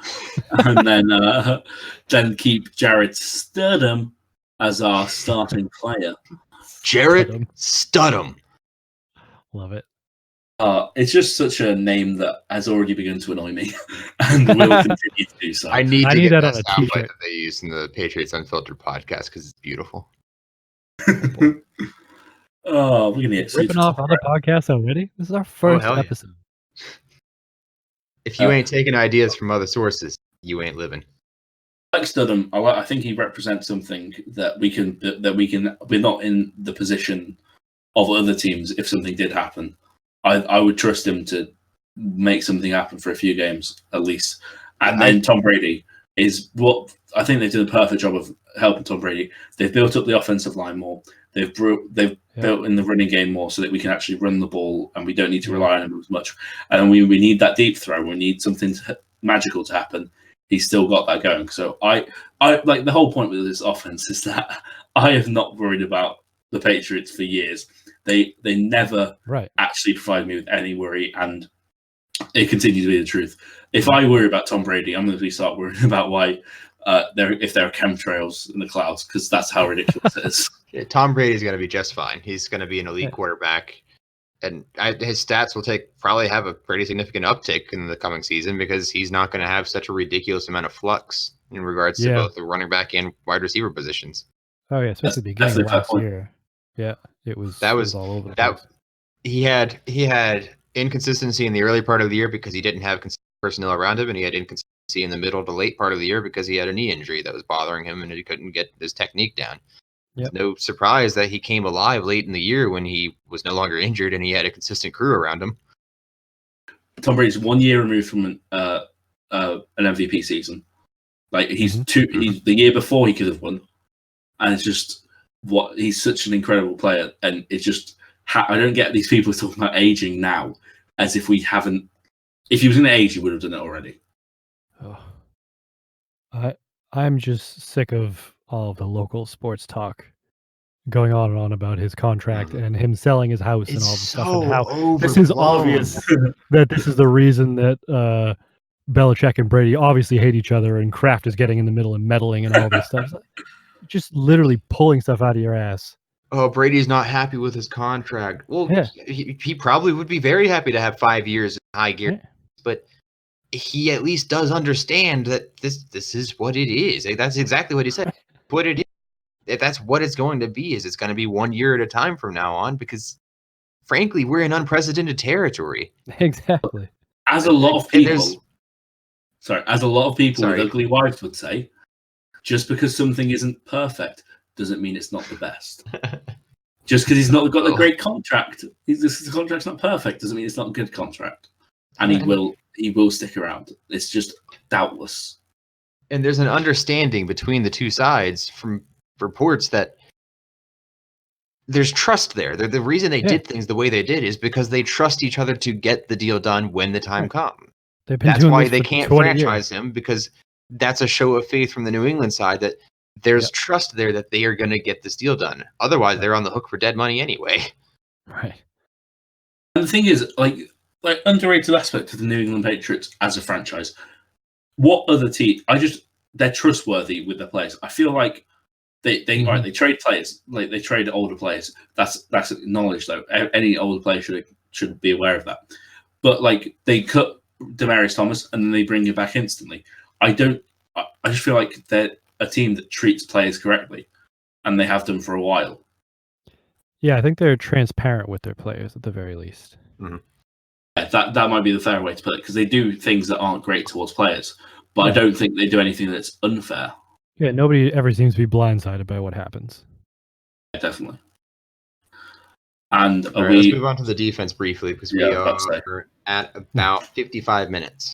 and then keep Jared Studham as our starting player. Jared Studham. Love it. It's just such a name that has already begun to annoy me, and will continue to do so. I need to get get that that on a soundbite t-shirt. that they use in the Patriots Unfiltered podcast because it's beautiful. We're gonna get Ripping off other podcasts already? This is our first hell yeah. episode. If you ain't taking ideas from other sources, you ain't living. Like Studham, I think he represents something that we can. We're not in the position of other teams. If something did happen, I would trust him to make something happen for a few games at least. And then Tom Brady is what I think they did a perfect job of helping Tom Brady. They've built up the offensive line more. They've built in the running game more so that we can actually run the ball and we don't need to rely on him as much. And we need that deep throw. We need something magical to happen. He's still got that going. So I like the whole point with this offense is that I have not worried about the Patriots for years. They never actually provide me with any worry, and it continues to be the truth. If I worry about Tom Brady, I'm going to start worrying about why if there are chemtrails in the clouds, because that's how ridiculous it is. Yeah, Tom Brady's going to be just fine. He's going to be an elite quarterback, and his stats will probably have a pretty significant uptick in the coming season because he's not going to have such a ridiculous amount of flux in regards to both the running back and wide receiver positions. Oh yeah, especially the beginning of last year. Yeah, it was all over the place. He had inconsistency in the early part of the year because he didn't have consistent personnel around him, and he had inconsistency in the middle to late part of the year because he had a knee injury that was bothering him and he couldn't get his technique down. Yep. It's no surprise that he came alive late in the year when he was no longer injured and he had a consistent crew around him. Tom Brady's 1 year removed from an MVP season. Like he's the year before he could have won, and it's just he's such an incredible player, and it's just I don't get these people talking about aging now as if we haven't. If he was going to age, he would have done it already. Oh. I'm just sick of all of the local sports talk going on and on about his contract and him selling his house and all this stuff, and how this is obvious that this is the reason that Belichick and Brady obviously hate each other, and Kraft is getting in the middle and meddling and all this stuff. Just literally pulling stuff out of your ass. Oh, Brady's not happy with his contract. Well, he probably would be very happy to have 5 years in high gear, but he at least does understand that this is what it is. That's exactly what he said. What it is. If that's what it's going to be, is it's going to be 1 year at a time from now on, because frankly, we're in unprecedented territory. Exactly. As a lot of people with ugly wives would say, just because something isn't perfect doesn't mean it's not the best. Just because he's not got a great contract, the contract's not perfect doesn't mean it's not a good contract. And he will stick around. It's just doubtless. And there's an understanding between the two sides from reports that there's trust there. The reason they did things the way they did is because they trust each other to get the deal done when the time comes. That's why they can't franchise him, because that's a show of faith from the New England side that there's trust there that they are going to get this deal done. Otherwise, they're on the hook for dead money anyway. Right. And the thing is, like underrated aspect of the New England Patriots as a franchise. What other team? They're trustworthy with their players. I feel like they trade players, like they trade older players. That's acknowledged though. Any older player should should be aware of that. But like they cut Demaryius Thomas and then they bring him back instantly. I just feel like they're a team that treats players correctly, and they have done for a while. Yeah, I think they're transparent with their players at the very least. Mm-hmm. Yeah, that might be the fair way to put it, because they do things that aren't great towards players, but I don't think they do anything that's unfair. Yeah, nobody ever seems to be blindsided by what happens. Yeah, definitely. And right, let's move on to the defense briefly, because we are at about 55 minutes.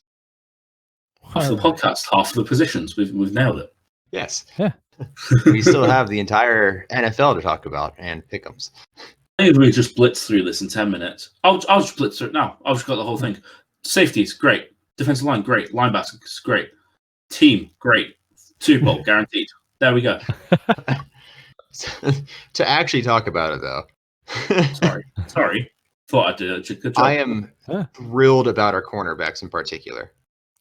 Half the podcast, half the positions. We've nailed it. Yes. Yeah. We still have the entire NFL to talk about and pick'ems. I think we just blitz through this in 10 minutes. I'll just blitz through it now. I've just got the whole thing. Safeties, great. Defensive line, great. Linebackers, great. Team, great. Super Bowl, guaranteed. There we go. To actually talk about it, though. Sorry. Thought I'd do a good job. I am thrilled about our cornerbacks in particular.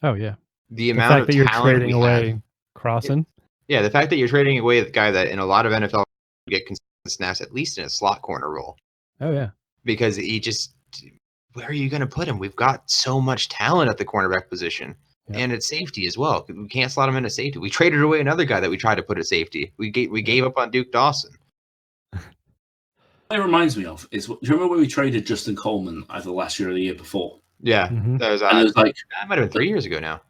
Oh, yeah. The amount fact of that talent you're trading away Crossan. Yeah, the fact that you're trading away the guy that in a lot of NFL get consistent snaps, at least in a slot corner role. Oh, yeah. Because he just, where are you going to put him? We've got so much talent at the cornerback position. Yeah. And at safety as well. We can't slot him into safety. We traded away another guy that we tried to put at safety. We gave up on Duke Dawson. What it reminds me of is, do you remember when we traded Justin Coleman either last year or the year before? Yeah. That was, and it was like, that might have been 3 years ago now.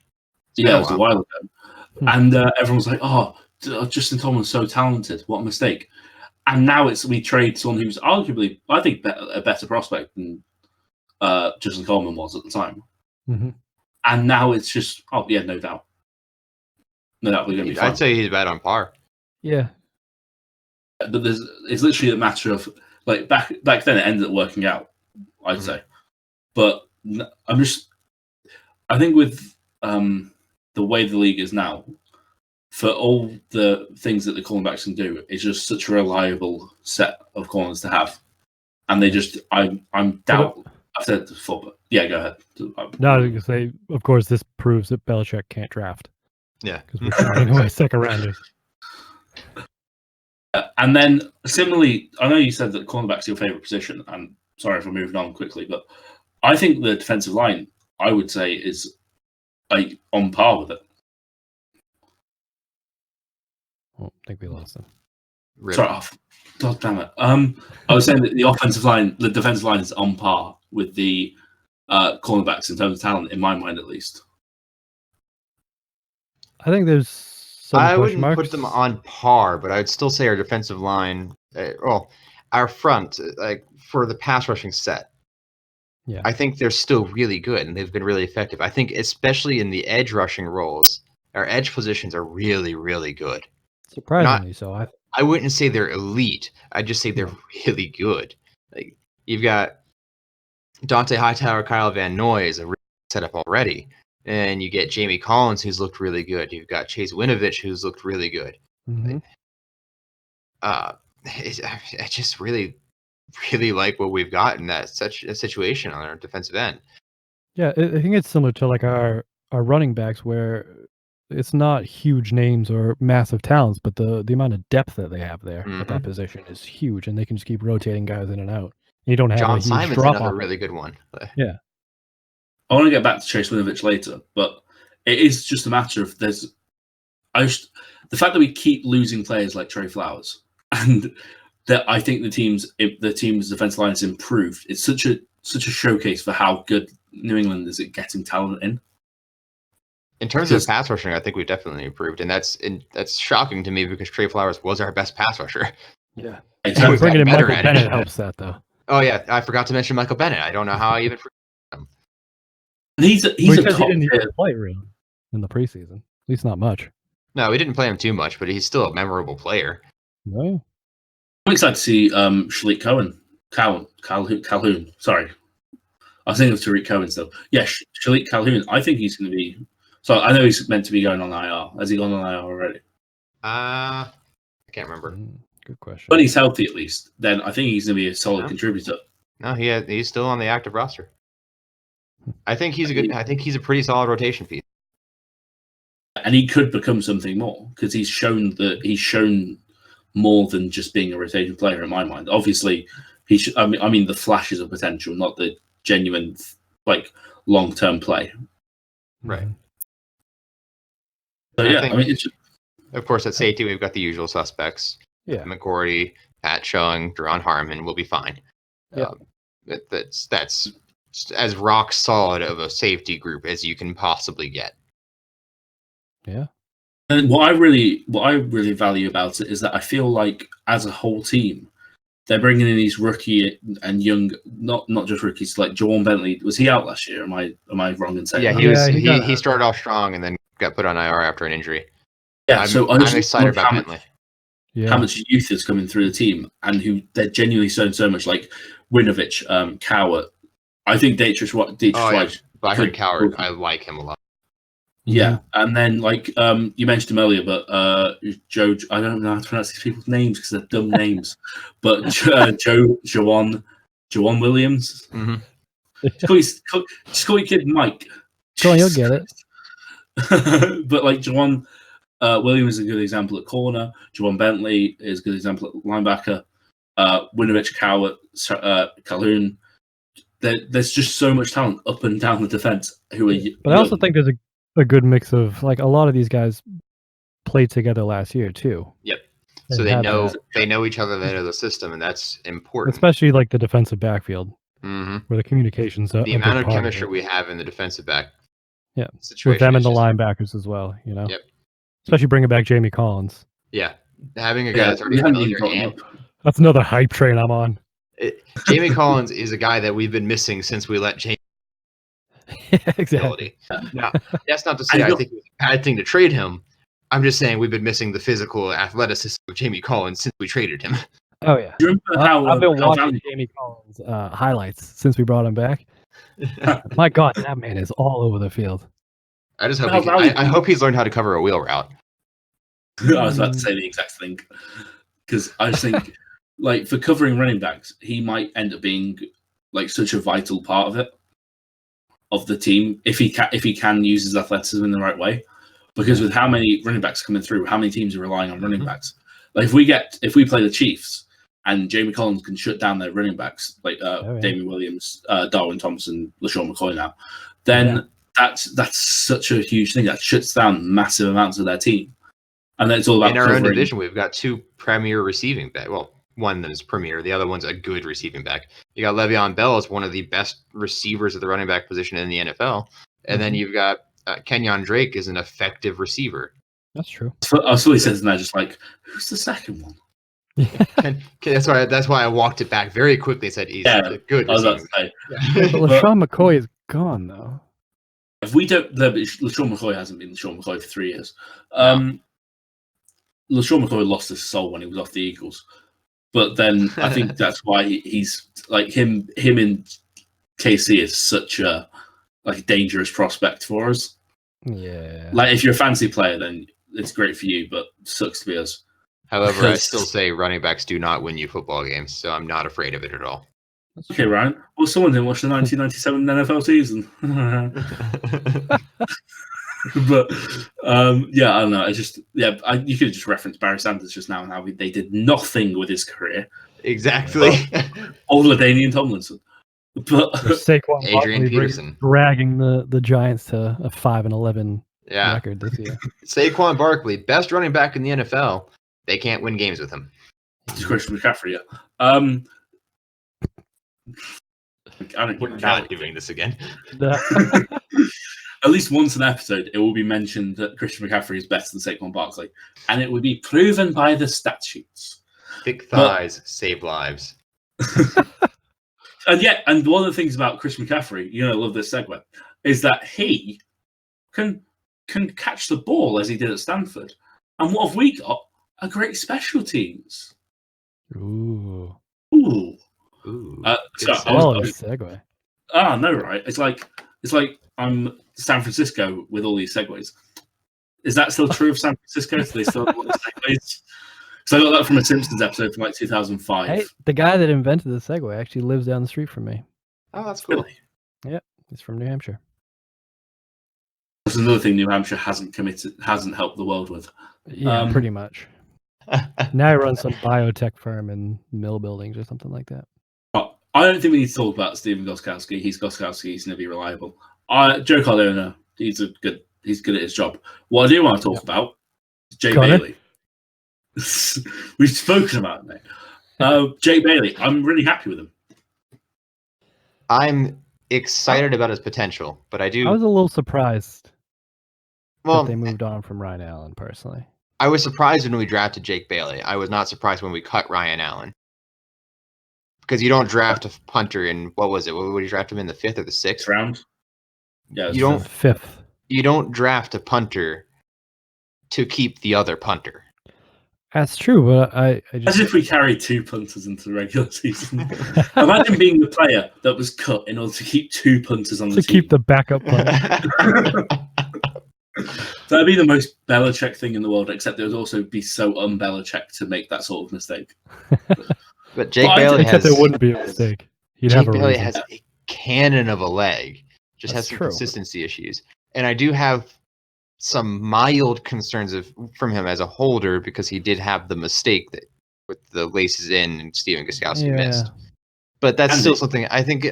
Yeah, it was a while ago. And everyone was like, oh, Justin Coleman's so talented. What a mistake. And now we trade someone who's arguably, I think, a better prospect than Justin Coleman was at the time. Mm-hmm. And now it's just, oh, yeah, no doubt. No doubt we're going to be fine. I'd say he's about on par. Yeah. But it's literally a matter of, like, back then it ended up working out, I'd say. But I think with the way the league is now, for all the things that the cornerbacks can do, it's just such a reliable set of corners to have. And they just, I'm doubt. I've said it before, but yeah, go ahead. No, I was going to say, of course, this proves that Belichick can't draft. Yeah. Because we're trading away second rounders. And then, similarly, I know you said that cornerback's your favorite position. I'm sorry if I'm moving on quickly, but I think the defensive line, I would say, is like on par with it. Oh, I think we lost him. Really? Sorry, God damn it. I was saying that the defensive line is on par with the cornerbacks in terms of talent, in my mind at least. I think there's some I wouldn't marks. put them on par, but I'd still say our defensive line, our front, like for the pass rushing set. Yeah, I think they're still really good and they've been really effective. I think especially in the edge rushing roles, our edge positions are really, really good. Surprisingly so. I wouldn't say they're elite. I'd just say they're really good. Like you've got Dante Hightower, Kyle Van Noy is a really setup already. And you get Jamie Collins, who's looked really good. You've got Chase Winovich, who's looked really good. Mm-hmm. I just really, really like what we've got in that such a situation on our defensive end. Yeah, I think it's similar to like our running backs, where it's not huge names or massive talents, but the amount of depth that they have there at that position is huge, and they can just keep rotating guys in and out. And you don't have John a huge Simon's drop another off. really good one. Yeah. I want to get back to Chase Winovich later, but it is just a matter of the fact that we keep losing players like Trey Flowers, and that I think the team's defensive line has improved. It's such a showcase for how good New England is at getting talent in. In terms of pass rushing, I think we've definitely improved, and that's shocking to me because Trey Flowers was our best pass rusher. Yeah, exactly. Bringing in Michael Bennett helps that though. Oh yeah, I forgot to mention Michael Bennett. I don't know how I even forgot him. He's a top he didn't even play really in the preseason. At least not much. No, we didn't play him too much, but he's still a memorable player. No. I'm excited to see Shalik Calhoun. Sorry, I was thinking of Tariq Cohen still. Yeah, Shalik Calhoun. I think he's going to be. So I know he's meant to be going on IR. Has he gone on IR already? I can't remember. Good question. When he's healthy, at least, then I think he's going to be a solid contributor. No, he's still on the active roster. I think he's a pretty solid rotation piece. And he could become something more because he's shown more than just being a rotation player in my mind. Obviously, he should. I mean, the flashes of potential, not the genuine like long-term play. Right. So I yeah, think, I mean, it's of course, at safety we've got the usual suspects. Yeah. McGordy, Pat Chung, Deron Harmon will be fine. Yeah. That's as rock solid of a safety group as you can possibly get. Yeah. and what I really value about it is that I feel like as a whole team, they're bringing in these rookie and young, not just rookies, like Jawan Bentley. Was he out last year? Am I wrong in saying Yeah, that? he started off strong and then got put on IR after an injury. Yeah, I'm excited about Bentley. How much youth is coming through the team, and who they're genuinely showing so much, like Winovich, Cowart. I think Dietrich White. Byron Cowart, I like him a lot. Yeah, and then like you mentioned him earlier, but Joe, I don't know how to pronounce these people's names because they're dumb names, but Jawan Williams. Mm-hmm. Just call your kid Mike. Go on, you'll get it. But like Jawan Williams is a good example at corner. Jawan Bentley is a good example at linebacker. Winovich, Cowart, Calhoun. There's just so much talent up and down the defense. But I also think there's a good mix of like a lot of these guys played together last year too. Yep. So they know each other, they know the system, and that's important. Especially like the defensive backfield, where the communications. The amount of chemistry we have in the defensive back. Yeah. Situation with them and the linebackers as well. You know. Yep. Especially bringing back Jamie Collins. Yeah, having a guy that's already familiar. That's another hype train I'm on. Jamie Collins is a guy that we've been missing since we let Jamie. Exactly. Now, that's not to say I think it was a bad thing to trade him. I'm just saying we've been missing the physical athleticism of Jamie Collins since we traded him. Oh yeah. I've been watching Jamie Collins highlights since we brought him back. My God, that man is all over the field. I just hope I hope he's learned how to cover a wheel route. I was about to say the exact thing because I just think, like, for covering running backs, he might end up being like such a vital part of the team if he can use his athleticism in the right way. Because with how many running backs coming through, how many teams are relying on running backs? Like if we play the Chiefs and Jamie Collins can shut down their running backs like Damien Williams, Darwin Thompson, LaShawn McCoy now, then that's such a huge thing that shuts down massive amounts of their team. And then it's all about in our own division. We've got two premier receiving back. Well, one that is premier, the other one's a good receiving back. You got Le'Veon Bell as one of the best receivers at the running back position in the NFL, and then you've got Kenyon Drake is an effective receiver. That's true. I saw he says, and I just like, who's the second one? That's why I walked it back very quickly and said he's a good receiver. I was about to say. But LaShawn McCoy is gone though. If we don't, LaShawn McCoy hasn't been LaShawn McCoy for 3 years. LaShawn McCoy lost his soul when he was off the Eagles, but then I think that's why he's like him in KC is such a dangerous prospect for us. Yeah, like if you're a fancy player, then it's great for you, but sucks to be us. However, I still say running backs do not win you football games, so I'm not afraid of it at all. Okay, Ryan. Well, someone didn't watch the 1997 NFL season. But I don't know. I just you could just reference Barry Sanders just now and how they did nothing with his career. Exactly. Or LaDainian Tomlinson. But Saquon Adrian Peterson dragging the Giants to a 5-11 record this year. Saquon Barkley, best running back in the NFL. They can't win games with him. It's Christian McCaffrey. We're not doing this again. At least once an episode, it will be mentioned that Christian McCaffrey is better than Saquon Barkley, and it would be proven by the stat sheets. Thick thighs save lives. And one of the things about Christian McCaffrey, I love this segue, is that he can catch the ball as he did at Stanford. And what have we got? A great special teams. Ooh. Segue. Ah, no, right? It's like I'm San Francisco with all these segues. Is that still true of San Francisco? Do they still have all the segues? So I got that from a Simpsons episode from 2005. Hey, the guy that invented the segue actually lives down the street from me. Oh, that's cool. Really? Yep, he's from New Hampshire. That's another thing New Hampshire hasn't helped the world with. Yeah, pretty much. Now he runs some biotech firm in mill buildings or something like that. I don't think we need to talk about Steven Gostkowski. He's Gostkowski. He's going to be reliable. Joe Cardona, he's good at his job. What I do want to talk about is Jake Bailey. We've spoken about him, mate. Jake Bailey, I'm really happy with him. I'm excited about his potential, but I was a little surprised that they moved on from Ryan Allen, personally. I was surprised when we drafted Jake Bailey. I was not surprised when we cut Ryan Allen. Because you don't draft a punter in, what was it? What would you draft him in, the 5th or the 6th round? Yeah, you don't 5th. You don't draft a punter to keep the other punter. That's true, but I just... As if we carried 2 punters into the regular season. Imagine being the player that was cut in order to keep 2 punters on the team. To keep the backup punter. That'd be the most Belichick thing in the world, except it would also be so un-Belichick to make that sort of mistake. But Jake Bailey has... Except it wouldn't be a mistake. Jake Bailey has a cannon of a leg. Just has some consistency issues. And I do have some mild concerns from him as a holder because he did have the mistake that with the laces in and Steven Gostkowski missed. But that's still something I think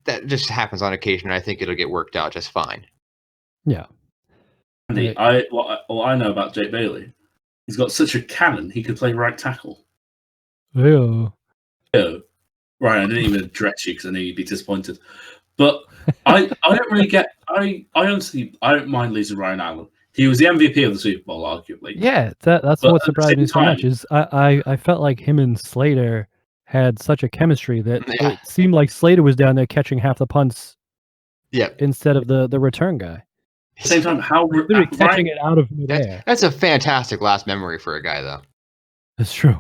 that just happens on occasion. And I think it'll get worked out just fine. Yeah. Andy, what I know about Jake Bailey, he's got such a cannon, he could play right tackle. Ew. Right, I didn't even address you because I knew you'd be disappointed. But I don't really get. I honestly don't mind losing Ryan Allen. He was the MVP of the Super Bowl, arguably. Yeah, that's what surprised me so much. Is I felt like him and Slater had such a chemistry that it seemed like Slater was down there catching half the punts. Yeah. Instead of the return guy. At the same time, how catching it out of midair. That's a fantastic last memory for a guy, though. That's true.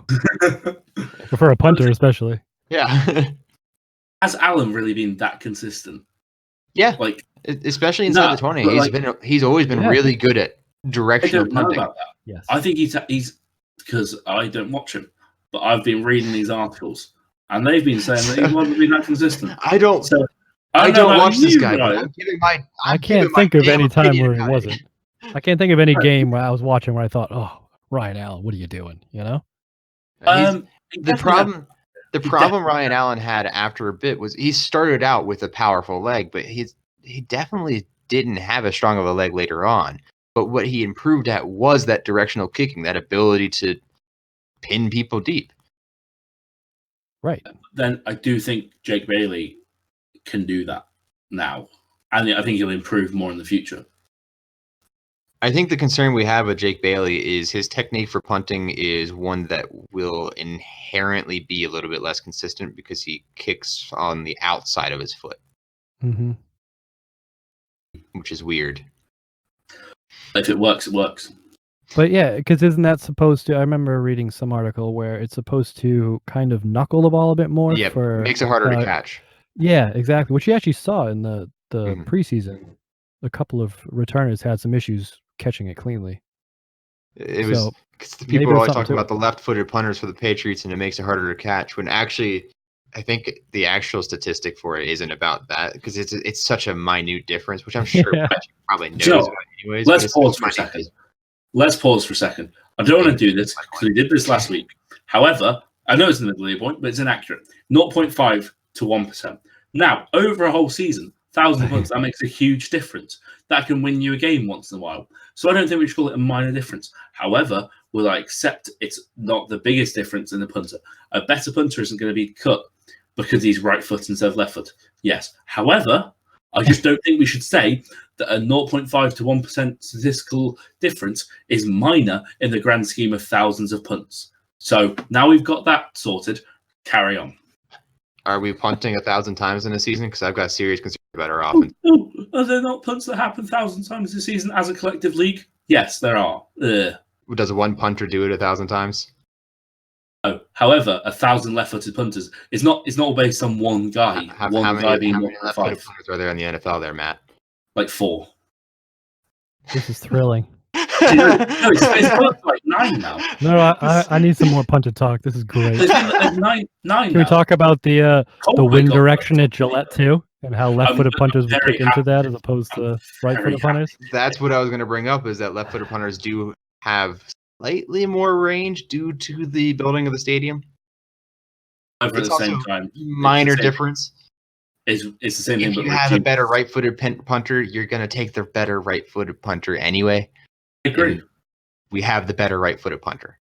For a punter, especially. Yeah. Has Allen really been that consistent? Yeah, like especially inside the 20, he's always been really good at directional punting. Know about that. Yes, I think he's because I don't watch him, but I've been reading these articles, and they've been saying that he wasn't being that consistent. I don't watch this guy. But I can't think of any time where he wasn't. I can't think of any game where I was watching where I thought, "Oh, Ryan Allen, what are you doing?" You know. The problem Ryan Allen had after a bit was he started out with a powerful leg, but he definitely didn't have as strong of a leg later on. But what he improved at was that directional kicking, that ability to pin people deep. Right. Then I do think Jake Bailey can do that now. And I think he'll improve more in the future. I think the concern we have with Jake Bailey is his technique for punting is one that will inherently be a little bit less consistent because he kicks on the outside of his foot. Mm-hmm. Which is weird. If it works, it works. But yeah, because isn't that supposed to... I remember reading some article where it's supposed to kind of knuckle the ball a bit more. Yeah, makes it harder to catch. Yeah, exactly. Which you actually saw in the preseason. A couple of returners had some issues catching it cleanly. It was because the people are always talking about the left-footed punters for the Patriots, and it makes it harder to catch. When actually, I think the actual statistic for it isn't about that because it's such a minute difference, which I'm sure Patrick probably knows about anyways. Let's pause for a second. I don't want to do this because we did this last week. However, I know it's in the delay point, but it's inaccurate. 0.5 to 1%. Now, over a whole season, 1,000 punts, that makes a huge difference. That can win you a game once in a while. So I don't think we should call it a minor difference. However, will I accept it's not the biggest difference in the punter? A better punter isn't going to be cut because he's right foot instead of left foot. Yes. However, I just don't think we should say that a 0.5 to 1% statistical difference is minor in the grand scheme of thousands of punts. So now we've got that sorted. Carry on. Are we punting 1,000 times in a season? Because I've got serious concerns about our offense. Are there not punts that happen 1,000 times a season as a collective league? Yes, there are. Does one punter do it 1,000 times? No. However, 1,000 left-footed punters is not all based on one guy. How many left-footed punters are there in the NFL there, Matt? Like 4. This is thrilling. No, it's like 9 now. No, I need some more punted talk. This is great. There's 9 Can we talk about the wind direction at Gillette too, and how left-footed punters would kick into that as opposed to right-footed punters? That's what I was going to bring up. Is that left-footed punters do have slightly more range due to the building of the stadium? However, at It's the same also time, minor difference. It's the same thing. If But you have a better right-footed punter, you're going to take the better right-footed punter anyway. I agree. And we have the better right-footed punter.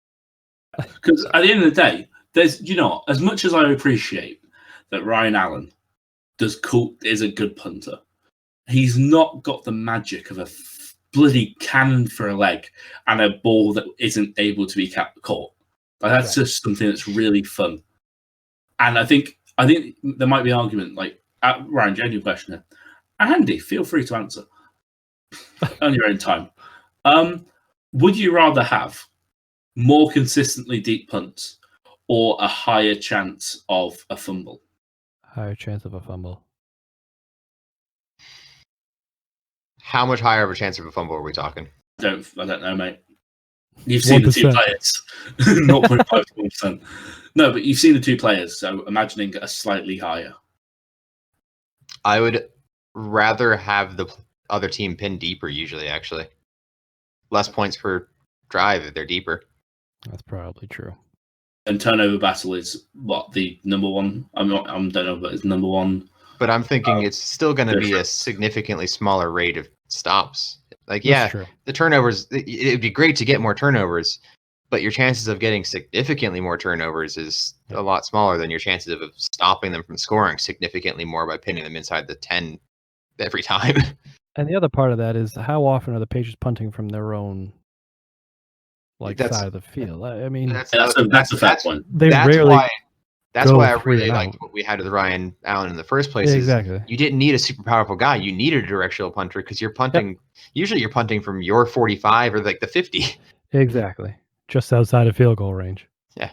Because at the end of the day, there's as much as I appreciate that Ryan Allen is a good punter, he's not got the magic of a bloody cannon for a leg and a ball that isn't able to be caught. Like, that's just something that's really fun. And I think there might be an argument, like, Ryan, genuine question here. And Andy, feel free to answer on your own time. Would you rather have more consistently deep punts or a higher chance of a fumble? Higher chance of a fumble. How much higher of a chance of a fumble are we talking? I don't know, mate. You've seen 1%. The two players. 0.5%. No, but you've seen the two players, so imagining a slightly higher. I would rather have the other team pin deeper, usually, actually. Less points per drive if they're deeper. That's probably true. And turnover battle is what, the number one? I don't know, but it's number one. But I'm thinking it's still going to be a significantly smaller rate of stops. Like, the turnovers, it'd be great to get more turnovers, but your chances of getting significantly more turnovers is a lot smaller than your chances of stopping them from scoring significantly more by pinning them inside the 10 every time. And the other part of that is, how often are the Patriots punting from their own side of the field? I mean, that's a fact one. That's why I really liked what we had with Ryan Allen in the first place. Exactly. You didn't need a super powerful guy. You needed a directional punter because you're punting. Yep. Usually, you're punting from your 45 or like the 50. Exactly, just outside of field goal range. Yeah.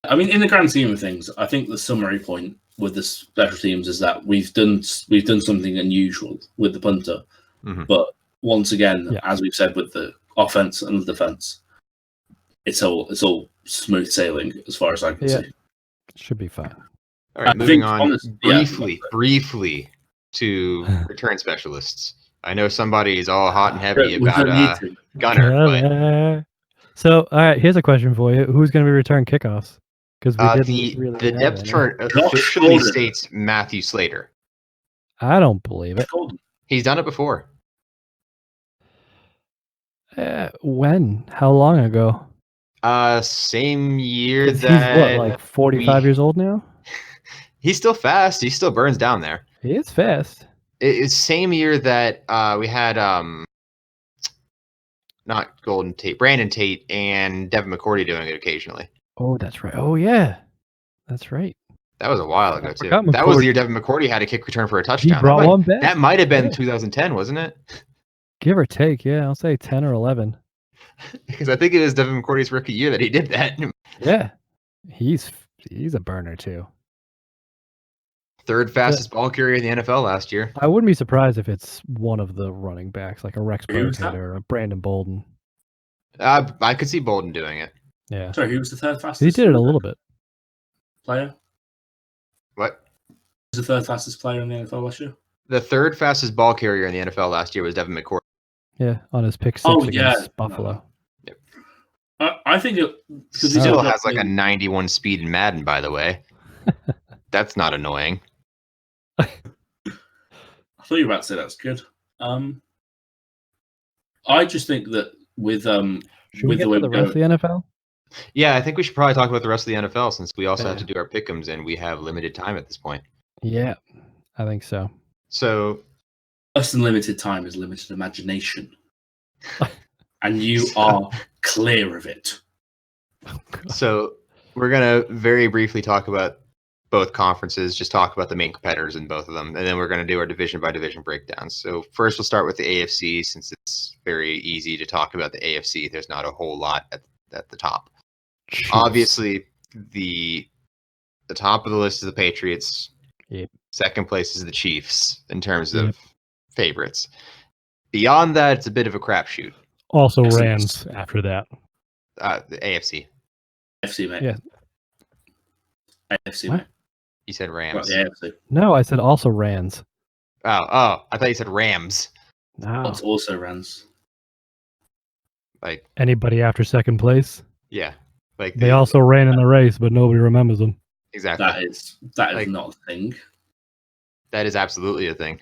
I mean, in the grand scheme of things, I think the summary point with the special teams is that we've done something unusual with the punter, but once again, as we've said with the offense and the defense, it's all smooth sailing as far as I can see. Should be fine. All right, moving on briefly to return specialists. I know somebody is all hot and heavy about Gunner. So, all right, here's a question for you: who's going to be return kickoffs? Because the depth chart officially states Matthew Slater. I don't believe it. He's done it before. When? How long ago? Same year that he's like 45 years old now. He's still fast. He still burns down there. He is fast. It's same year that we had not Golden Tate, Brandon Tate, and Devin McCourty doing it occasionally. Oh, that's right. Oh, yeah, that's right. That was a while ago too. That was the year Devin McCourty had a kick return for a touchdown. He brought one back. That might have been 2010, wasn't it? Give or take, yeah. I'll say 10 or 11. Because I think it was Devin McCourty's rookie year that he did that. Yeah, he's a burner too. Third fastest ball carrier in the NFL last year. I wouldn't be surprised if it's one of the running backs, like a Rex Burkhead or a Brandon Bolden. I could see Bolden doing it. Yeah. Sorry, who was the third fastest? He did it a little bit. Player? What? Who was the third fastest player in the NFL last year? The third fastest ball carrier in the NFL last year was Devin McCourty. Yeah, on his pick six against Buffalo. Yep. I think it he still has like a 91 speed in Madden, by the way. That's not annoying. I thought you were about to say that's good. I just think that with Should we get to the rest of the NFL? Yeah, I think we should probably talk about the rest of the NFL since we also have to do our pick'ems and we have limited time at this point. Yeah, I think so. So, less than limited time is limited imagination, and you are clear of it. So we're gonna very briefly talk about both conferences, just talk about the main competitors in both of them, and then we're going to do our division by division breakdowns. So first we'll start with the AFC since it's very easy to talk about the AFC. There's not a whole lot at the top. Jeez. Obviously, the top of the list is the Patriots. Yep. Second place is the Chiefs in terms of favorites. Beyond that, it's a bit of a crapshoot. Also Rams after that. The AFC. AFC, mate. Yeah. AFC, mate. You said Rams. No, I said also Rams. Oh, I thought you said Rams. No. It's also Rams. Like anybody after second place? Yeah. Like They also ran in the race, but nobody remembers them. exactly. That is Like- not a thing. That is absolutely a thing.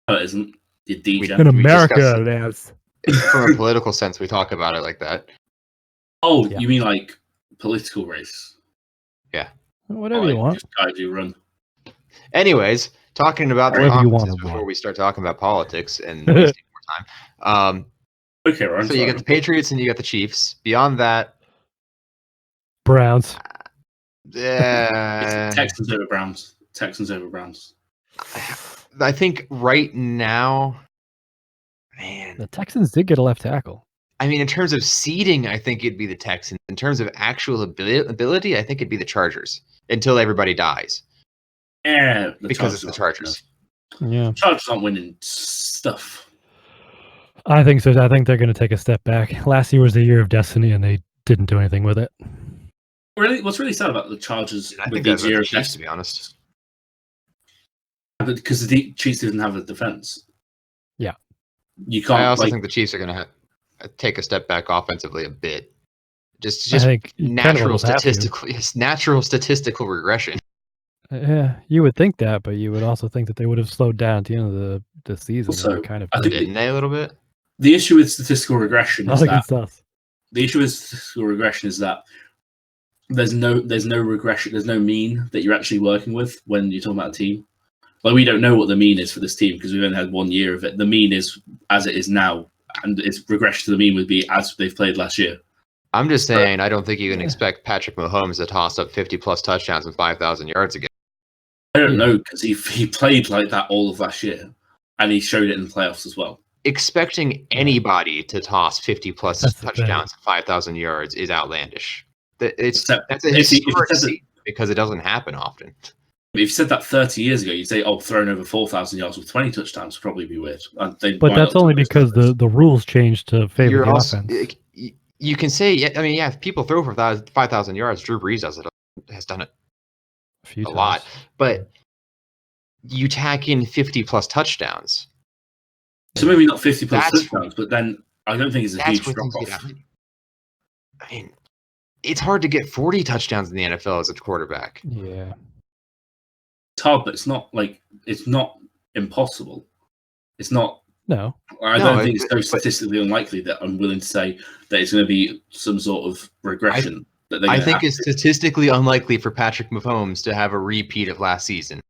No, it isn't. You DJ. In We America, discussed it is. From a political sense, we talk about it like that. Oh, Yeah. you mean like political race? Whatever you want. Just guys who run. Anyways, talking about the Whatever you conferences wanna before run. we start talking about politics and wasting more time. Okay, Ryan. So you got the Patriots and you got the Chiefs. Beyond that, Browns. Texans over Browns. Texans over Browns. I think right now, man. The Texans did get a left tackle. I mean, in terms of seeding, I think it'd be the Texans. In terms of actual ability, I think it'd be the Chargers until everybody dies. Yeah, Because it's the Chargers. Yeah. Chargers aren't winning stuff. I think so. I think they're going to take a step back. Last year was the year of destiny, and they didn't do anything with it. Really, what's really sad about the Chargers I with think the that's year the of Chiefs, to destiny, be honest. because the Chiefs didn't have a defense. Yeah. You can't. I also like, think the Chiefs are going to take a step back offensively a bit. Just I think you kind of natural almost have to. natural statistical regression. Yeah, you would think that, but you would also think that they would have slowed down at the end of the season. Also, and they kind of I think Didn't they a little bit? the issue with statistical regression not is that against us. there's no regression, there's no mean that you're actually working with when you're talking about a team. Like, we don't know what the mean is for this team because we've only had 1 year of it. The mean is as it is now, and its regression to the mean would be as they've played last year. I'm just saying, I don't think you can expect Patrick Mahomes to toss up 50-plus touchdowns and 5,000 yards again. I don't know, because he played like that all of last year, and he showed it in the playoffs as well. Expecting anybody to toss 50-plus That's the touchdowns and 5,000 yards is outlandish. That's a If you historic said that- feat because it doesn't happen often. If you said that 30 years ago, you'd say, "Oh, throwing over 4,000 yards with 20 touchdowns would probably be weird." But that's only because the rules changed to favor You're the also, offense. you can say, if people throw for 5,000 yards, Drew Brees has done it A few a times. lot. But you tack in 50-plus touchdowns. So maybe not 50 plus That's- touchdowns, but then I don't think it's a That's huge where drop things get off. out. I mean, it's hard to get 40 touchdowns in the NFL as a quarterback. Yeah. It's hard, but it's not impossible. It's not. No. I No, don't think it's so but- statistically unlikely that I'm willing to say that it's going to be some sort of regression. I think it's statistically unlikely for Patrick Mahomes to have a repeat of last season.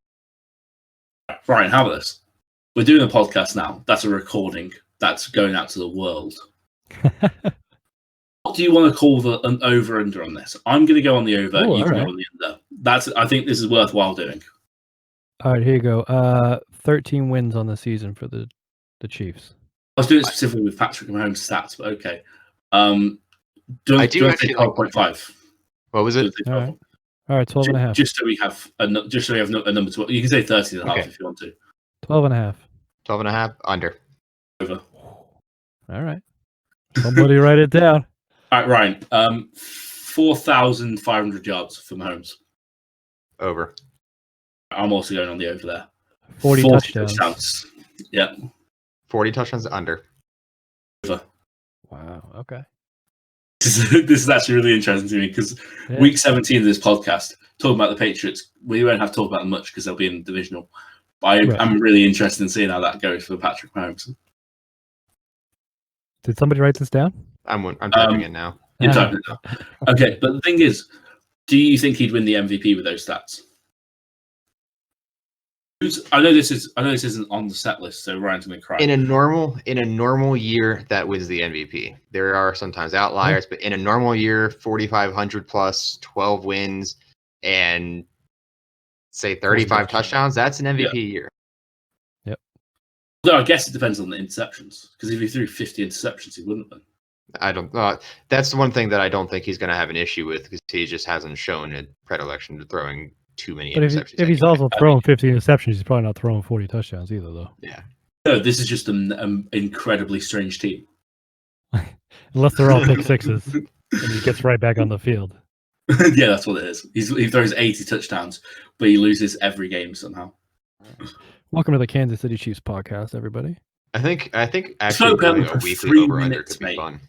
Ryan, how about this? We're doing a podcast now. That's a recording. That's going out to the world. What do you want to call an over-under on this? I'm going to go on the over. Oh, You can alright. go on the under. I think this is worthwhile doing. All right, here you go. 13 wins on the season for the Chiefs. I was doing it specifically with Patrick Mahomes stats, but okay. Do I you do want to say actually like 12.5? What was it? All right. All right, 12 and a half. Just so we have a number to. You can say 13 and a half Okay. if you want to. 12 and a half. 12.5 under. Over. All right. Somebody write it down. All right, Ryan. 4,500 yards for Mahomes. Over. I'm also going on the over there. 40 touchdowns. touchdowns. Yeah. 40 touchdowns under. Over. Wow. Okay. This is actually really interesting to me because Yeah. week 17 of this podcast, talking about the Patriots, we won't have to talk about them much because they'll be in the divisional. But Right. I'm really interested in seeing how that goes for Patrick Mahomes. Did somebody write this down? I'm typing it now. You're Ah. typing it down. Okay, but the thing is, do you think he'd win the MVP with those stats? I know this isn't on the set list, so Ryan's going to cry. In a normal year, that was the MVP. There are sometimes outliers, but in a normal year, 4,500 plus, 12 wins, and say 35 touchdowns, that's an MVP year. Although I guess it depends on the interceptions, because if he threw 50 interceptions, he wouldn't win. I don't. That's the one thing that I don't think he's going to have an issue with because he just hasn't shown a predilection to throwing too many But interceptions. if he's anyway. also throwing 50 interceptions, he's probably not throwing 40 touchdowns either, though. Yeah. No, this is just an incredibly strange team. Unless they're all pick sixes, and he gets right back on the field. Yeah, that's what it is. He throws 80 touchdowns, but he loses every game somehow. Welcome to the Kansas City Chiefs podcast, everybody. I think actually Spoke doing for a weekly 3 over under minutes, could be mate. fun.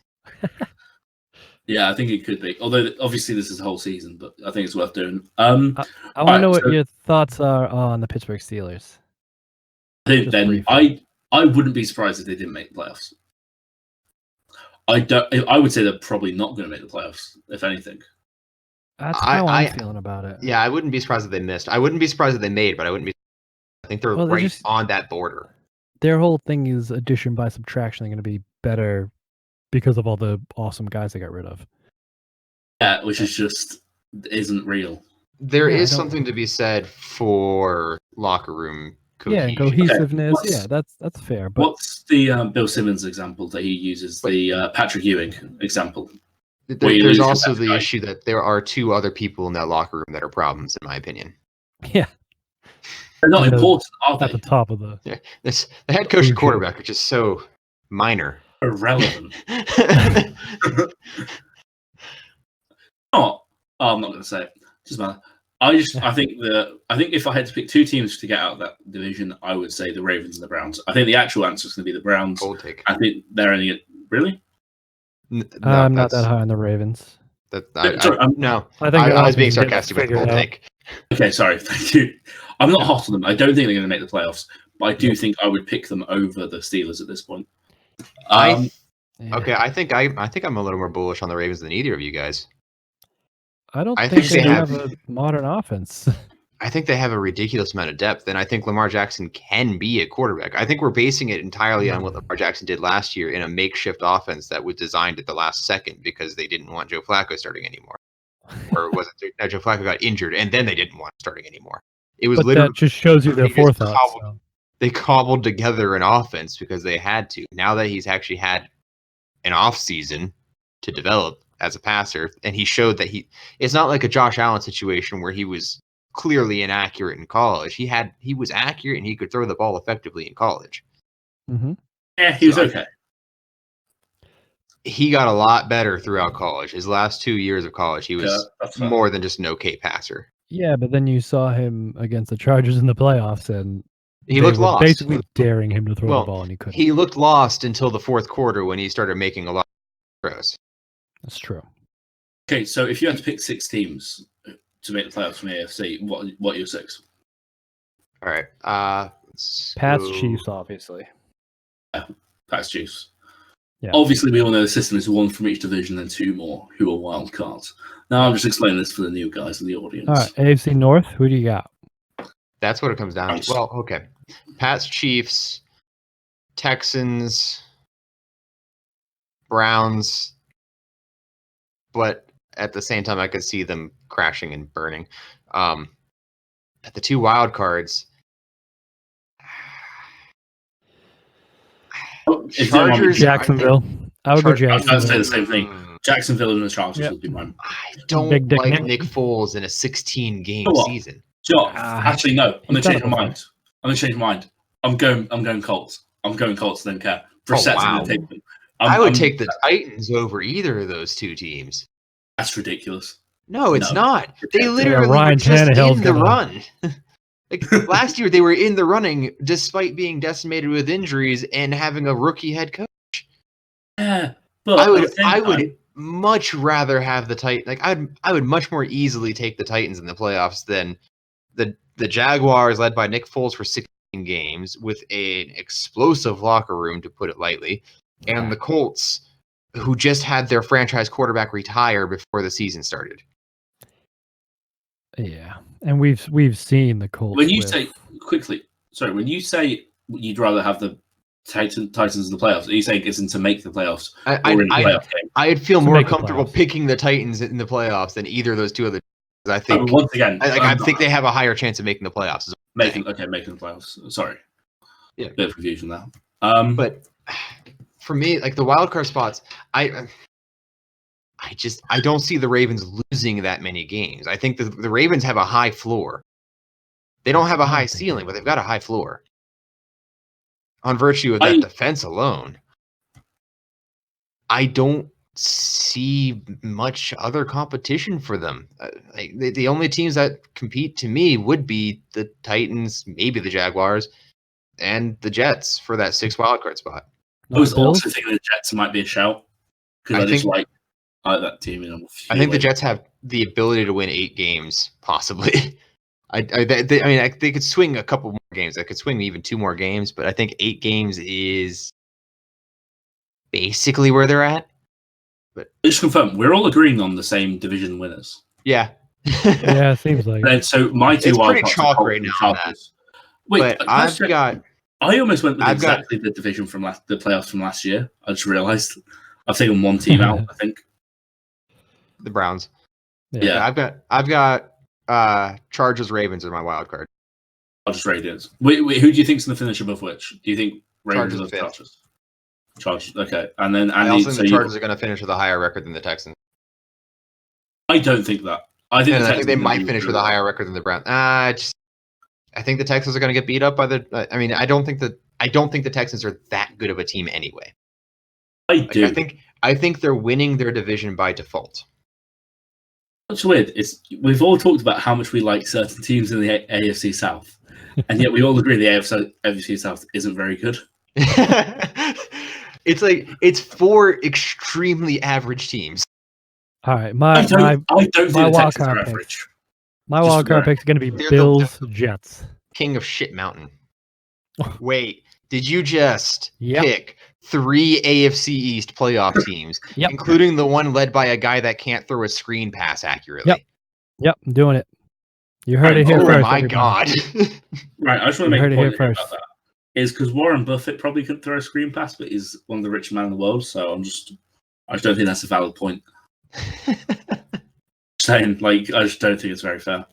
Yeah, I think it could be. Although obviously this is the whole season, but I think it's worth doing. I want to Alright, know what so- your thoughts are on the Pittsburgh Steelers. I think Just then briefly. I wouldn't be surprised if they didn't make the playoffs. I would say they're probably not going to make the playoffs, if anything. That's how I'm feeling about it. Yeah, I wouldn't be surprised if they missed. I wouldn't be surprised if they made, but I wouldn't be. I think they're right on that border. Their whole thing is addition by subtraction. They're going to be better because of all the awesome guys they got rid of. Yeah, which is just isn't real. There is something to be said for locker room cohesion. Yeah, cohesiveness. Okay. Yeah, that's fair. But what's the Bill Simmons example that he uses? The Patrick Ewing example. There's also the issue that there are two other people in that locker room that are problems, in my opinion. Yeah. They're not important, are they? At the top of the... Yeah, the head coach and quarterback are just so minor. Irrelevant. I'm not going to say it. Doesn't matter. I think if I had to pick two teams to get out of that division, I would say the Ravens and the Browns. I think the actual answer is going to be the Browns. Cold take. I think they're only really. No, I'm not that high on the Ravens. No, I think I was being sarcastic with the cold take. Okay, sorry. Thank you. I'm not hot on them. I don't think they're going to make the playoffs, but I do think I would pick them over the Steelers at this point. Okay, I think I'm a little more bullish on the Ravens than either of you guys. I don't think they have a modern offense. I think they have a ridiculous amount of depth, and I think Lamar Jackson can be a quarterback. I think we're basing it entirely on what Lamar Jackson did last year in a makeshift offense that was designed at the last second because they didn't want Joe Flacco starting anymore. Or was it that Joe Flacco got injured, and then they didn't want him starting anymore? It was literally that just shows you their forethought. They cobbled together an offense because they had to. Now that he's actually had an off season to develop as a passer, and he showed that it's not like a Josh Allen situation where he was clearly inaccurate in college. He was accurate and he could throw the ball effectively in college. Mm-hmm. Yeah, he was okay. He got a lot better throughout college. His last 2 years of college, he was more than just an okay passer. Yeah, but then you saw him against the Chargers in the playoffs, and he looked lost. Basically daring him to throw the ball, and he couldn't. He looked lost until the fourth quarter when he started making a lot of throws. That's true. Okay, so if you had to pick 6 teams to make the playoffs from AFC, what are your 6? All right. Pats, Chiefs, obviously. Yeah, Pats, Chiefs. Yeah. Obviously, we all know the system is 1 from each division and 2 more who are wild cards. Now I'm just explaining this for the new guys in the audience. All right, AFC North, who do you got? That's what it comes down to. Well, okay. Pats, Chiefs, Texans, Browns, but at the same time, I could see them crashing and burning. At the 2 wild cards, Chargers, Jacksonville. I would go Jacksonville. I was going to say the same thing. Jacksonville and the Chargers would be mine. I don't like Nick Foles in a 16-game season. Sure. Actually, no. I'm going to change my mind. I'm going Colts. I'm going Colts. I don't care. I would take the Titans over either of those 2 teams. That's ridiculous. No, it's not. They literally were just in the run. Like last year, they were in the running despite being decimated with injuries and having a rookie head coach. Yeah, but I would much rather have the Titans. Like I would much more easily take the Titans in the playoffs than the Jaguars, led by Nick Foles for 16 games with an explosive locker room, to put it lightly, and the Colts, who just had their franchise quarterback retire before the season started. Yeah, and we've seen the Colts. When you say you'd rather have the Titans in the playoffs, are you saying it's to make the playoffs? I'd feel more comfortable picking the Titans in the playoffs than either of those 2 other. I think once again, I think they have a higher chance of making the playoffs. Making the playoffs. Sorry, yeah, bit of confusion there. But for me, like the wild card spots, I don't see the Ravens losing that many games. I think the Ravens have a high floor. They don't have a high ceiling, but they've got a high floor. On virtue of that defense alone, I don't see much other competition for them. The only teams that compete to me would be the Titans, maybe the Jaguars, and the Jets for that 6th wildcard spot. I was also thinking the Jets might be a shout because I just like I like that team. I think the Jets have the ability to win 8 games, possibly. They could swing a couple more games. They could swing even 2 more games, but I think 8 games is basically where they're at. But just confirm, we're all agreeing on the same division winners. Yeah, it seems like. And so my 2 it's wild pretty chalk right now on that. Wait, but I almost went with exactly the division from the playoffs from last year. I just realized I've taken one team out. I think the Browns. Yeah. I've got Chargers Ravens as my wild card. Chargers Ravens. Wait, who do you think's going to finish above which? Do you think Ravens or Chargers? Chargers. Okay, and then I also think the Chargers are going to finish with a higher record than the Texans. I don't think that. I think they might finish with a higher record than the Browns. I think the Texans are going to get beat up by the. I mean, I don't think the Texans are that good of a team anyway. I do. I think they're winning their division by default. What's weird is we've all talked about how much we like certain teams in the AFC South, and yet we all agree the AFC South isn't very good. It's 4 extremely average teams. All right, I don't think the Texans are average. My wild card pick is going to be Bills Jets. King of shit mountain. Wait, did you just pick 3 AFC East playoff teams, including the one led by a guy that can't throw a screen pass accurately? Yep, I'm doing it. You heard it here first. Oh my god! Right, I just want to make a point about that. Is because Warren Buffett probably couldn't throw a screen pass, but he's one of the richest men in the world. So I just don't think that's a valid point. Saying I just don't think it's very fair.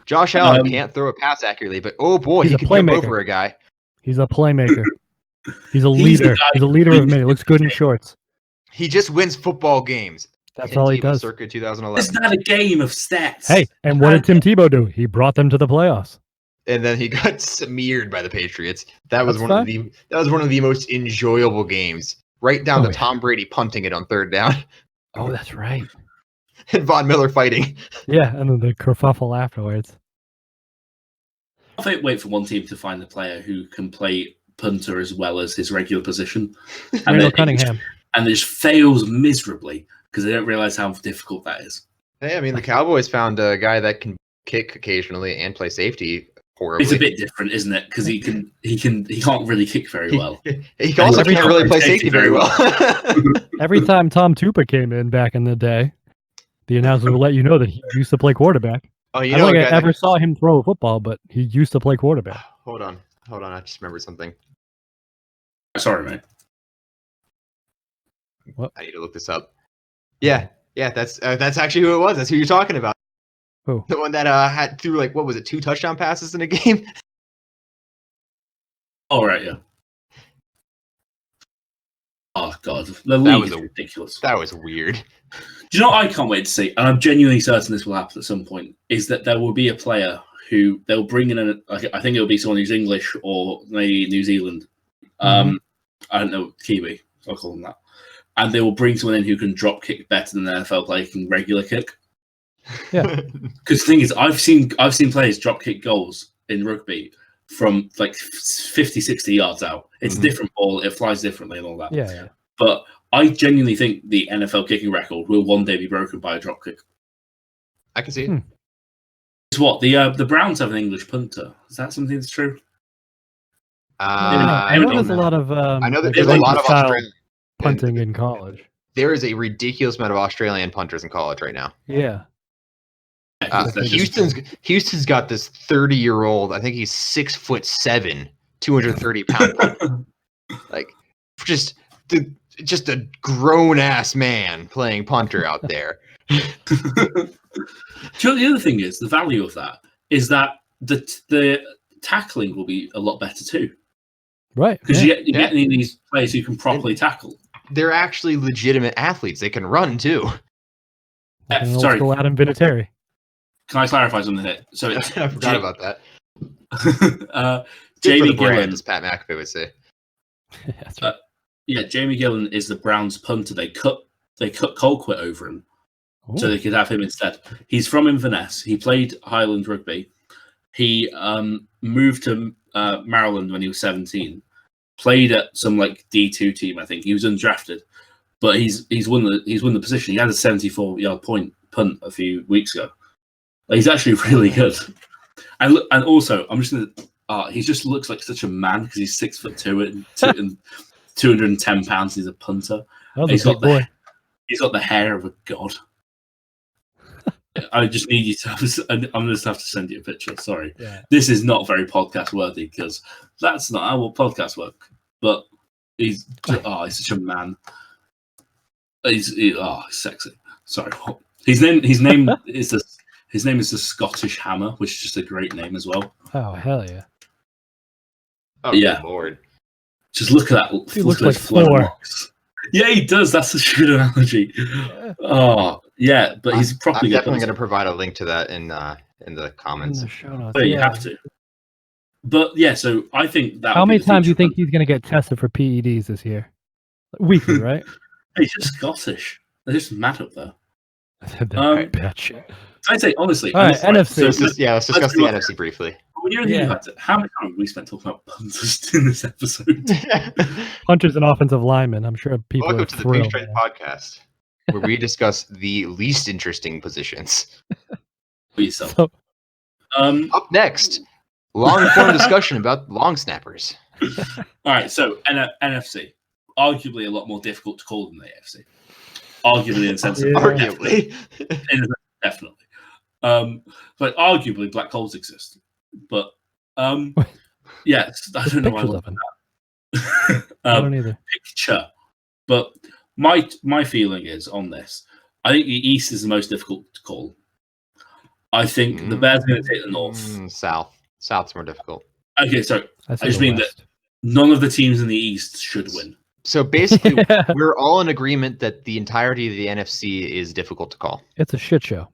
Josh Allen can't throw a pass accurately, but oh boy, he can jump over a guy. He's a playmaker. He's a leader. He's a leader of men. He looks good in shorts. He just wins football games. That's all he does. Circa 2011. It's not a game of stats. Hey, and what did Tim Tebow do? He brought them to the playoffs. And then he got smeared by the Patriots. That was one of the most enjoyable games. Right down to Tom Brady punting it on 3rd down. Oh, that's right. And Von Miller fighting. Yeah, and then the kerfuffle afterwards. I think wait for one team to find a player who can play punter as well as his regular position. Randall Cunningham. And it just fails miserably because they don't realize how difficult that is. Hey, I mean, the Cowboys found a guy that can kick occasionally and play safety horribly. It's a bit different, isn't it? Because he can't really kick very well. He also can't really play safety very well. Every time Tom Tupa came in back in the day, the announcer will let you know that he used to play quarterback. Oh, I don't think I ever saw him throw a football, but he used to play quarterback. Hold on. I just remembered something. Sorry, mate. What? I need to look this up. Yeah, that's actually who it was. That's who you're talking about. Who? The one that had threw 2 touchdown passes in a game. All right, yeah. Oh god, the league is ridiculous. That was weird. Do you know what I can't wait to see? And I'm genuinely certain this will happen at some point. Is that there will be a player who they'll bring in I think it'll be someone who's English or maybe New Zealand. I don't know, Kiwi. I'll call them that. And they will bring someone in who can drop kick better than the NFL player can regular kick. Yeah. Because the thing is, I've seen players drop kick goals in rugby from 50, 60 yards out. It's a different ball. It flies differently and all that. Yeah. But I genuinely think the NFL kicking record will one day be broken by a drop kick. I can see it. It's what the Browns have an English punter. Is that something that's true? I know there's a lot of. I know that there's a lot of Australian punting in college. There is a ridiculous amount of Australian punters in college right now. Yeah. Houston's got this 30-year-old. I think he's 6'7", 230-pound punter. Just a grown-ass man playing punter out there. Do you know the other thing is? The value of that is that the tackling will be a lot better too. Right. Because you get any of these players who can properly tackle. They're actually legitimate athletes. They can run too. Sorry. Adam Vinatieri. Can I clarify something here? So I forgot about that. Jamie Gillen, as Pat McAfee would say. That's right. Jamie Gillen is the Browns punter. They cut Colquitt over him, so they could have him instead. He's from Inverness. He played Highland rugby. He moved to Maryland when he was 17. Played at some D2 team, I think. He was undrafted. but he's won the position. He had a 74-yard punt a few weeks ago. He's actually really good. And also, I'm just gonna. He just looks like such a man because he's 6'2" and 210 pounds. He's a punter. He's got boy. He's got the hair of a god. I just need you to. I'm just have to send you a picture. Sorry, This is not very podcast worthy because that's not how podcast work. But he's such a man. He's sexy. Sorry, his name is the Scottish Hammer, which is just a great name as well. Oh hell yeah! Oh yeah, Lord! Just look at that. He looks like Thor. Yeah, he does. That's a good analogy. Yeah. Oh yeah, but he's properly. I'm definitely going to provide a link to that in the comments. In the show notes. Oh, you have to. But yeah, so I think that. How many times do you think he's going to get tested for PEDs this year? Weekly, right? He's just Scottish. They're just mad up there. Bad shit. I'd say honestly. All right, NFC. Let's discuss the NFC briefly. When you're how many times have we spent talking about punters in this episode? Punters and offensive linemen. I'm sure people. Welcome are to the Big Straight Podcast, where we discuss the least interesting positions. So, up next, long-form discussion about long snappers. All right, so NFC, arguably a lot more difficult to call than the AFC. Arguably, in the sense of arguably, definitely. But arguably, black holes exist. But yes, I don't know why I love that. I don't either. Picture, but my feeling is on this. I think the East is the most difficult to call. I think the Bears are going to take the North. South's more difficult. Okay, so I just mean that none of the teams in the East should win. So basically, we're all in agreement that the entirety of the NFC is difficult to call. It's a shit show.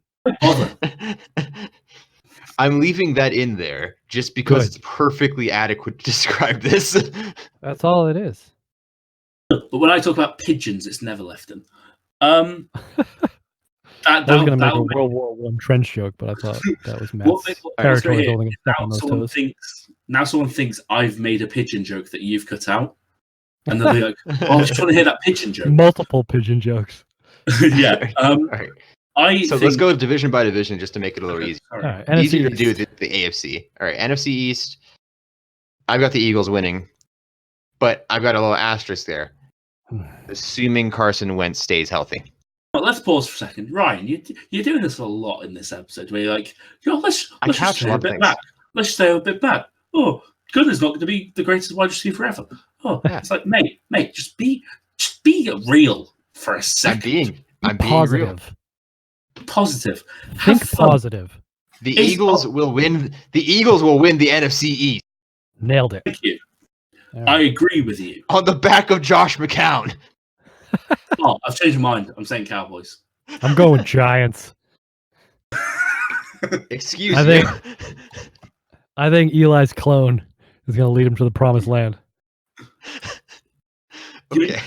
I'm leaving that in there just because it's perfectly adequate to describe this. That's all it is. But when I talk about pigeons, it's never left in. I was going to make a World War I trench joke, but I thought that was Matt's territory holding a step on those toes. Now someone thinks I've made a pigeon joke that you've cut out. And they'll be like, I just want to hear that pigeon joke. Multiple pigeon jokes. Yeah. All right. Let's go division by division just to make it a little easier. Right. Easier to do the AFC. All right, NFC East. I've got the Eagles winning, but I've got a little asterisk there. Assuming Carson Wentz stays healthy. Well, let's pause for a second. Ryan, you're doing this a lot in this episode where you're like, let's just stay a bit back. Let's stay a bit back. Oh, Gunner's not going to be the greatest wide receiver ever. Oh, yeah. It's like, mate, just be real for a second. I'm being positive. Real. Positive. Think positive. The Eagles will win. The Eagles will win the NFC East. Nailed it. Thank you. Right. I agree with you. On the back of Josh McCown. I've changed my mind. I'm saying Cowboys. I'm going Giants. Excuse me. I think Eli's clone is going to lead him to the promised land. Okay.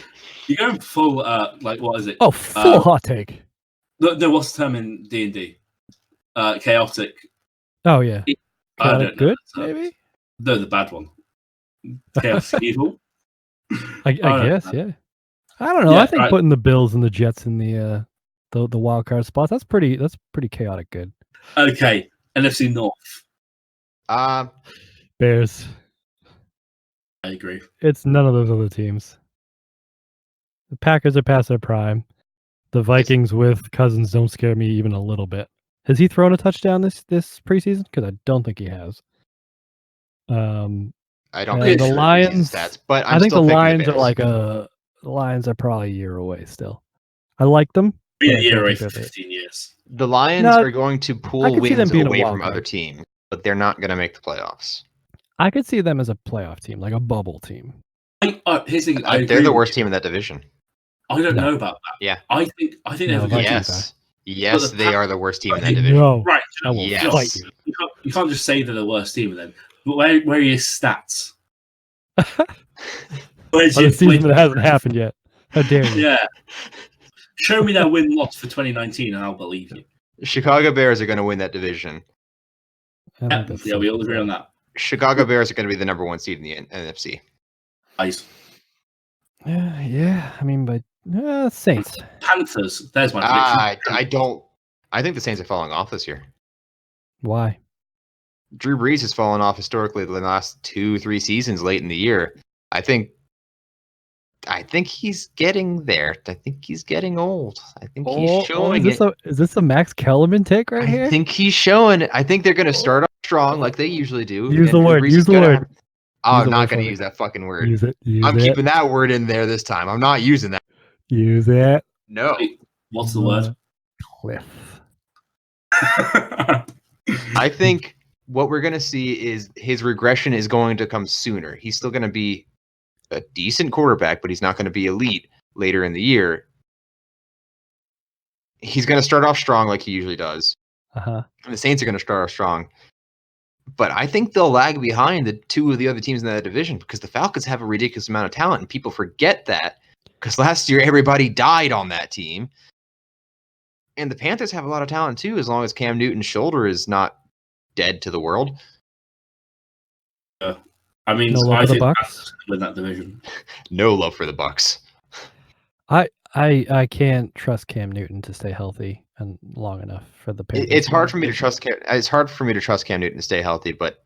You're going full, what is it? Oh, full hot take. No, what's the term in D&D? Chaotic. Oh, yeah. Chaotic good, maybe? No, the bad one. Chaotic evil. I guess, yeah. I don't know. Yeah, I think putting the Bills and the Jets in the wild card spots, that's pretty chaotic good. Okay. NFC North. Bears. I agree. It's none of those other teams. The Packers are past their prime. The Vikings with Cousins don't scare me even a little bit. Has he thrown a touchdown this preseason? Because I don't think he has. I don't think the Lions. Stats, but I think the Lions are the Lions are probably a year away still. I like them. Be a year away for 15 years. The Lions are going to pull wins away from other teams, but they're not going to make the playoffs. I could see them as a playoff team, like a bubble team. Here's the thing, they're the worst team in that division. I don't know about that. Yeah. I think they're the Yes, they are the worst team in that division. No. Right. I will fight you. You can't just say they're the worst team then. But where are your stats? The season that hasn't happened yet. How dare you? Yeah. Show me their win-loss for 2019 and I'll believe you. Chicago Bears are going to win that division. Yeah, we all agree on that. Chicago Bears are going to be the number one seed in the NFC. Nice. Yeah. I mean, but Saints. Panthers. There's my prediction. I don't. I think the Saints are falling off this year. Why? Drew Brees has fallen off historically the last 2-3 seasons late in the year. I think he's getting there. I think he's getting old. I think he's showing it. Is this a Max Kellerman take right here? I think he's showing it. I think they're going to start off strong like they usually do. Use the word. I'm not going to use that fucking word. Use it. I'm keeping that word in there this time. I'm not using that. Use it. No. What's the word? Cliff. I think what we're going to see is his regression is going to come sooner. He's still going to be a decent quarterback, but he's not going to be elite later in the year. He's going to start off strong like he usually does. And the Saints are going to start off strong. But I think they'll lag behind the two of the other teams in that division because the Falcons have a ridiculous amount of talent, and people forget that because last year everybody died on that team. And the Panthers have a lot of talent too, as long as Cam Newton's shoulder is not dead to the world. I mean, no love for the Bucks win that division. No love for the Bucks. I can't trust Cam Newton to stay healthy and long enough for the Panthers. It's hard for me to trust. It's hard for me to trust Cam Newton to stay healthy, but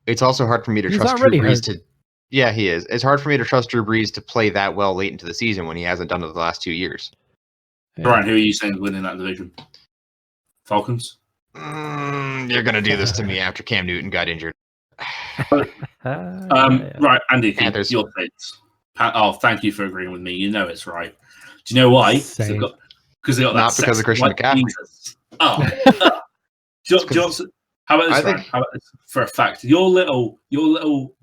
it's also hard for me to trust Drew Brees to. Yeah, he is. It's hard for me to trust Drew Brees to play that well late into the season when he hasn't done it the last 2 years. Yeah. Brian, who are you saying winning that division? Falcons? You're going to do this to me after Cam Newton got injured. Right, Andy, Panthers. Your picks. Oh, thank you for agreeing with me. You know it's right. Do you know why? Because they got not that because of Christian McCaffrey. Johnson. How about this? How about this? For a fact, your little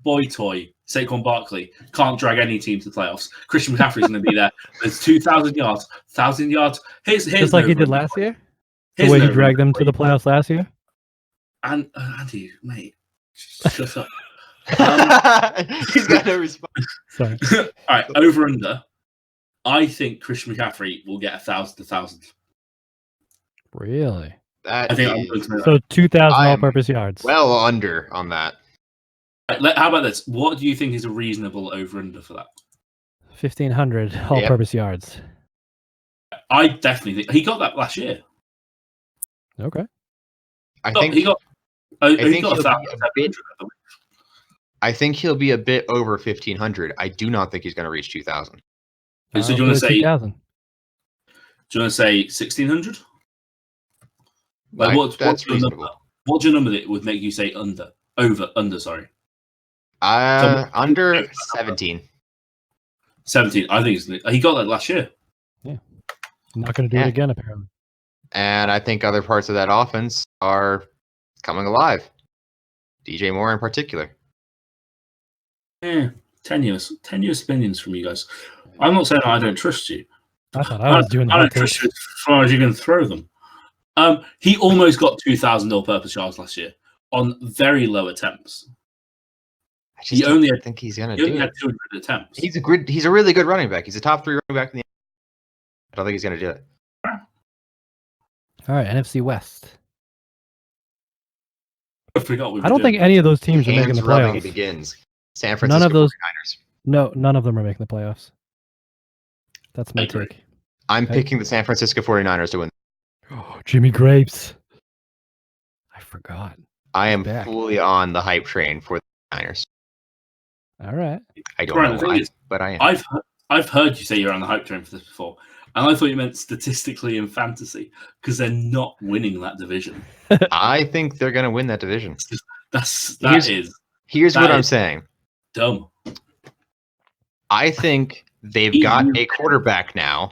boy toy, Saquon Barkley, can't drag any team to the playoffs. Christian McCaffrey's going to be there. There's 2,000 yards, 1,000 yards. Here's just like he did last year. The way he dragged them to the playoffs last year. And Andy, mate, shut up. He's got no response. Sorry. All right, over under. I think Christian McCaffrey will get 1,000. Really? I think so. 2,000 all-purpose yards. Well, under on that. Right, how about this? What do you think is a reasonable over/under for that? 1,500 all-purpose yards. I definitely think he got that last year. Okay. I think he'll be a bit over 1,500. I do not think he's going to reach 2,000. So do you want to say 2,000? Do you want to say 1,600? Like that's reasonable. What's your number that would make you say under? Sorry. Under 17. 17. I think he got that last year. Yeah. I'm not going to do it again, apparently. And I think other parts of that offense are coming alive. DJ Moore in particular. Yeah, tenuous opinions from you guys. I'm not saying I don't trust you. I thought I was doing the I don't trust you as far as you can throw them. He almost got 2,000 all-purpose yards last year on very low attempts. I don't think he's going to do it. He only had 200 attempts. He's a really good running back. He's a top 3 running back in the NFL. I don't think he's going to do it. All right, NFC West. I forgot I don't think any of those teams are making the playoffs. Begins. San Francisco 49ers. None of them are making the playoffs. That's my take. I'm picking the San Francisco 49ers to win. Oh, Jimmy Grapes. I forgot. I am fully on the hype train for the Niners. All right. I don't know why, but I am. I've heard you say you're on the hype train for this before, and I thought you meant statistically in fantasy because they're not winning that division. I think they're going to win that division. Here's what I'm saying. Dumb. I think they've got a quarterback now.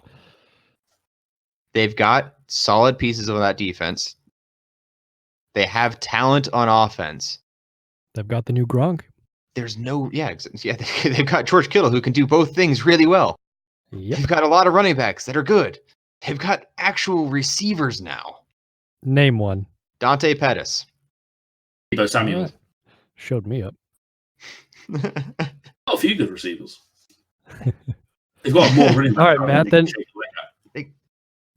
They've got solid pieces of that defense. They have talent on offense. They've got the new Gronk. They've got George Kittle who can do both things really well. Yep. They've got a lot of running backs that are good. They've got actual receivers now. Name one. Dante Pettis. Debo Samuel. Showed me up. A few good receivers. They've got more running backs. All right, Matt. Then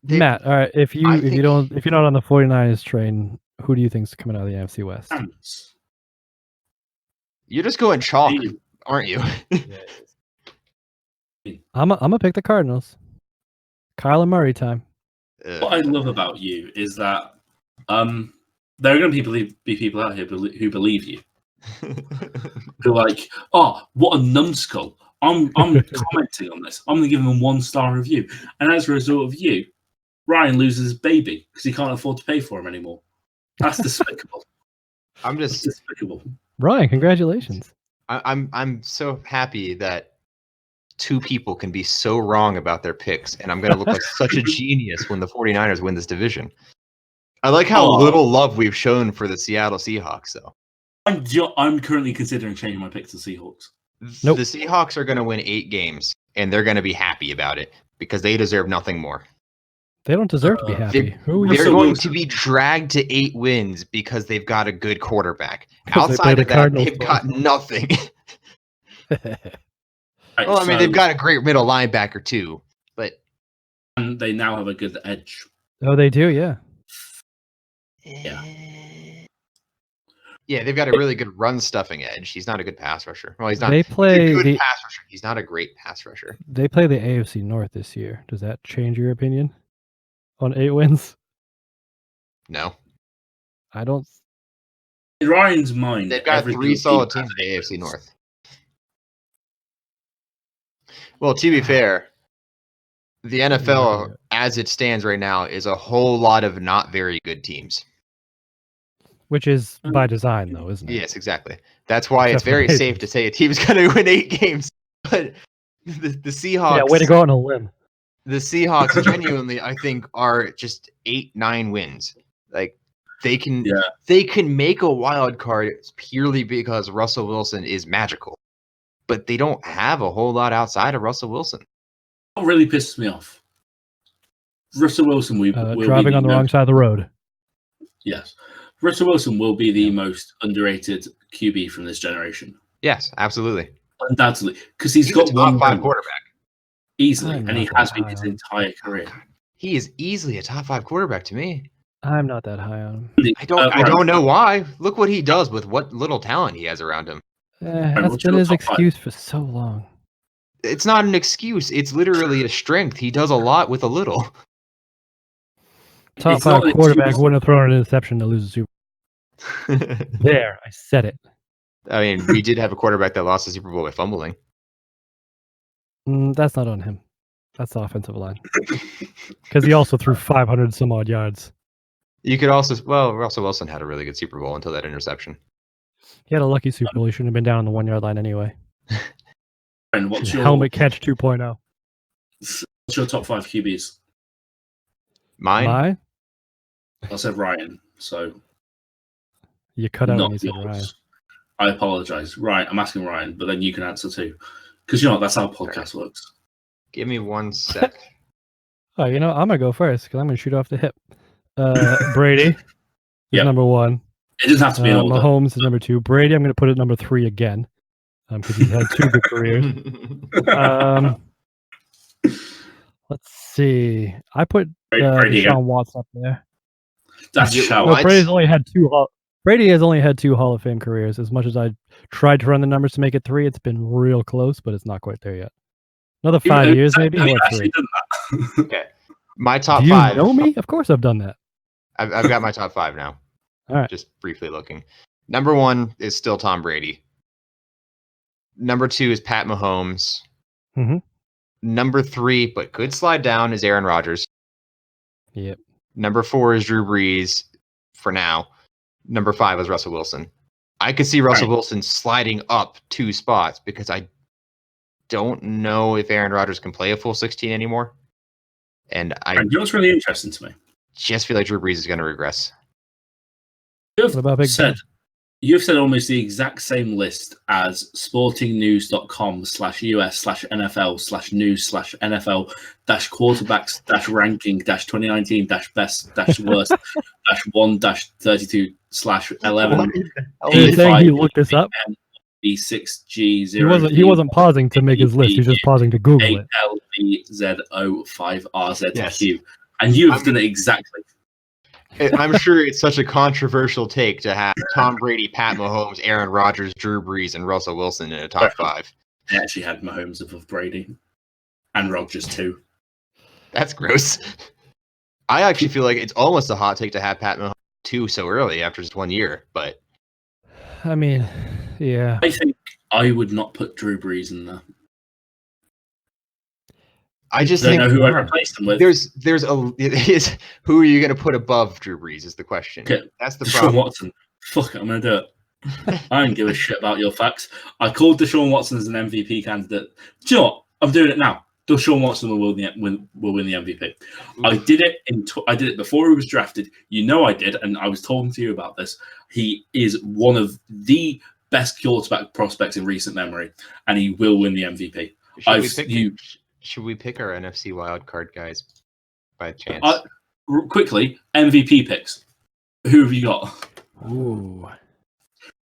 Matt. All right. If you're not on the 49ers train, who do you think's coming out of the NFC West? You're just going chalk, aren't you? I'm gonna pick the Cardinals. Kyler Murray time. What I love about you is that there are going to be people out here who believe you. Who are like, oh, what a numbskull. I'm commenting on this. I'm going to give him a 1-star review. And as a result of you, Ryan loses his baby because he can't afford to pay for him anymore. That's despicable. That's despicable. Ryan, congratulations. I'm so happy that 2 people can be so wrong about their picks, and I'm going to look like such a genius when the 49ers win this division. I like how little love we've shown for the Seattle Seahawks, though. I'm currently considering changing my pick to Seahawks. Nope. The Seahawks are going to win 8 games, and they're going to be happy about it because they deserve nothing more. They don't deserve to be happy. They're going to be dragged to 8 wins because they've got a good quarterback. Outside of that, they've got nothing. Well, I mean, they've got a great middle linebacker too, but and they now have a good edge. Oh, they do, yeah. Yeah, they've got a really good run stuffing edge. He's not a good pass rusher. Well, he's not. They play he's a good pass rusher. He's not a great pass rusher. They play the AFC North this year. Does that change your opinion on 8 wins? No, I don't. In Ryan's mind, they've got 3 solid teams in the AFC North. Well, to be fair, the NFL, as it stands right now, is a whole lot of not very good teams. Which is by design, though, isn't it? Yes, exactly. That's why it's very safe to say a team's going to win 8 games. But the Seahawks... Yeah, way to go on a limb. The Seahawks genuinely, I think, are just 8-9 wins. Like, they can make a wild card purely because Russell Wilson is magical. But they don't have a whole lot outside of Russell Wilson. What really pisses me off? Russell Wilson will driving on the wrong side of the road. Yes. Russell Wilson will be the most underrated QB from this generation. Yes, absolutely. Undoubtedly. Because he's got a top one 5 quarterback. Easily. And he has been his entire career. He is easily a top 5 quarterback to me. I'm not that high on him. I don't know why. Look what he does with what little talent he has around him. That's been his excuse for so long. It's not an excuse. It's literally a strength. He does a lot with a little. Top 5 quarterback wouldn't have thrown an interception to lose a Super Bowl. There, I said it. I mean, we did have a quarterback that lost the Super Bowl by fumbling. That's not on him. That's the offensive line. Because he also threw 500 some odd yards. You could also, Russell Wilson had a really good Super Bowl until that interception. He had a lucky Super Bowl. He shouldn't have been down on the 1-yard line anyway. And what's your helmet catch 2.0? What's your top 5 QBs? Mine? I said Ryan, so you cut out when you said Ryan. I apologize. Ryan, I'm asking Ryan, but then you can answer too. Because you know that's how podcast works. Give me 1 sec. Oh, I'm gonna go first because I'm gonna shoot off the hip. Brady is number 1. It doesn't have to be an order. Mahomes is number 2. Brady, I'm gonna put at number 3 again because he's had 2 good careers. Let's see. I put Deshaun Watson up there. That's Brady's only had 2. Brady has only had 2 Hall of Fame careers. As much as I tried to run the numbers to make it 3, it's been real close, but it's not quite there yet. Another 5 years, maybe. Or 3. Okay, my top 5. Do you know me? Of course, I've done that. I've got my top 5 now. All right. Just briefly looking. Number 1 is still Tom Brady. Number 2 is Pat Mahomes. Mm-hmm. Number 3, but could slide down, is Aaron Rodgers. Yep. Number 4 is Drew Brees for now. Number 5 is Russell Wilson. I could see Russell Wilson sliding up 2 spots because I don't know if Aaron Rodgers can play a full 16 anymore. And you know what's really interesting to me? Just feel like Drew Brees is going to regress. You've said almost the exact same list as sportingnews.com/us/NFL/news/NFL-worst-worst-1-32/11. Are you saying he looked this up? B6G0. He wasn't pausing to make his list. He was just pausing to Google it. LBZO5RZQ. And you have done it exactly. I'm sure it's such a controversial take to have Tom Brady, Pat Mahomes, Aaron Rodgers, Drew Brees, and Russell Wilson in a top 5. They actually had Mahomes above Brady and Rodgers too. That's gross. I actually feel like it's almost a hot take to have Pat Mahomes 2 so early after just 1 year, but I mean, yeah. I think I would not put Drew Brees in there. I just I don't think know who I'd replace him with. who are you going to put above Drew Brees is the question. Okay, That's the Deshaun problem. Watson. Fuck it, I'm going to do it. I don't give a shit about your facts. I called Deshaun Watson as an MVP candidate. Do you know what? I'm doing it now. Deshaun Watson will win the MVP. I did it before he was drafted. You know I did, and I was talking to you about this. He is one of the best quarterback prospects in recent memory, and he will win the MVP. Should we pick our NFC wildcard guys by chance? Quickly, MVP picks. Who have you got? Ooh.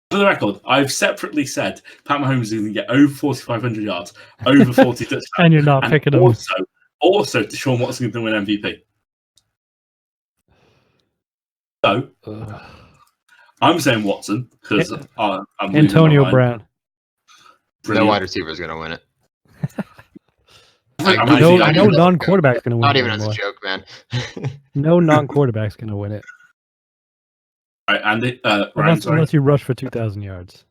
For the record, I've separately said Pat Mahomes is going to get over 4,500 yards, over 40 touchdowns. And you're not picking him. Also, Deshaun Watson is going to win MVP. So, I'm saying Watson because I'm Antonio Brown. No wide receiver is going to win it. I know non-quarterback's going to win Not it even anymore. as a joke, man. No non-quarterback's going to win it. All right, Andy, Ryan, unless you rush for 2,000 yards.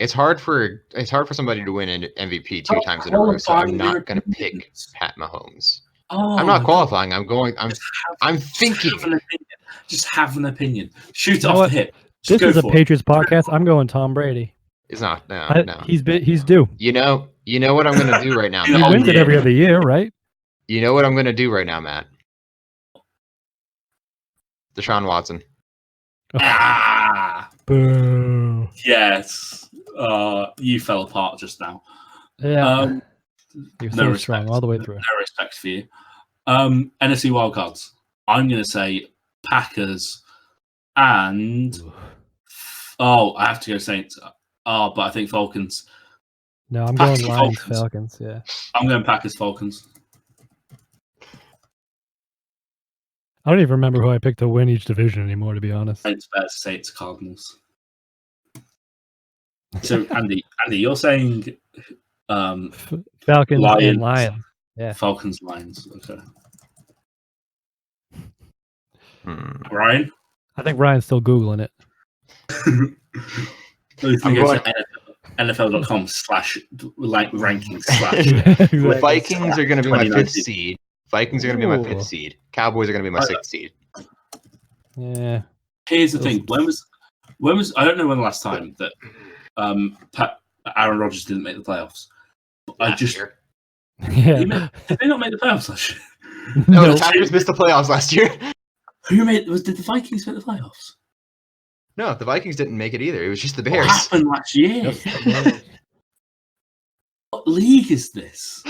It's hard for somebody to win an MVP 2 times in a row, so I'm not going to pick Pat Mahomes. I'm not qualifying. I'm thinking. Just have an opinion. Shoot off the hip. This is a Patriots podcast. I'm going Tom Brady. It's not. No. He's due. You know what I'm going to do right now. He wins it every other year, right? You know what I'm going to do right now, Matt? Deshaun Watson. Boo. Yes. You fell apart just now. Yeah. You're so strong all the way through. No respect for you. NFC wildcards. I'm going to say Packers and... I have to go Saints. But I think Falcons. No, I'm going Lions, Falcons, yeah. I'm going Packers, Falcons. I don't even remember who I picked to win each division anymore, to be honest. Saints, Cardinals. So, Andy, you're saying Falcons and Lions. Yeah. Falcons, Lions. Okay. Ryan? I think Ryan's still Googling it. I'm going NFL.com/rankings. The Vikings are going to be my 5th seed. Vikings are going to be my 5th seed. Cowboys are going to be my 6th seed. Yeah. Here's the thing. When was I don't know when the last time that Aaron Rodgers didn't make the playoffs. Yeah. Did they not make the playoffs last year? No, the Packers missed the playoffs last year. Did the Vikings make the playoffs? No, the Vikings didn't make it either. It was just the What Bears. happened last year? What league is this?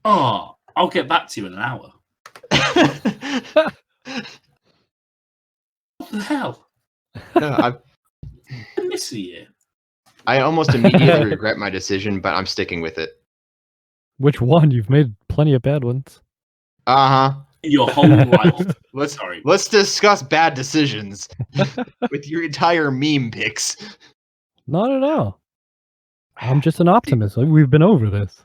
I'll get back to you in an hour. What the hell? No, I miss a year. I almost immediately regret my decision, but I'm sticking with it. Which one? You've made plenty of bad ones. Your whole life. Let's discuss bad decisions with your entire meme picks. Not at all. I'm just an optimist. We've been over this.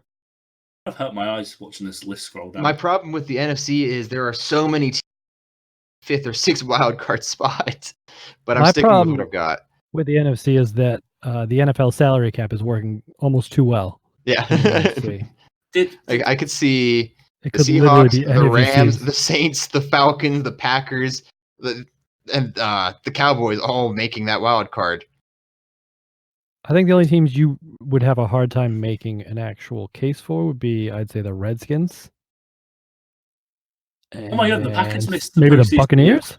I've hurt my eyes watching this list scroll down. My problem with the NFC is there are so many 5th or 6th wildcard spots, but I'm sticking with what I've got. With the NFC is that the NFL salary cap is working almost too well. Yeah. I could see the Seahawks, the Rams, the Saints, the Falcons, the Packers, and the Cowboys all making that wild card. I think the only teams you would have a hard time making an actual case for would be, I'd say, the Redskins. Oh my God, the Packers missed maybe the Buccaneers?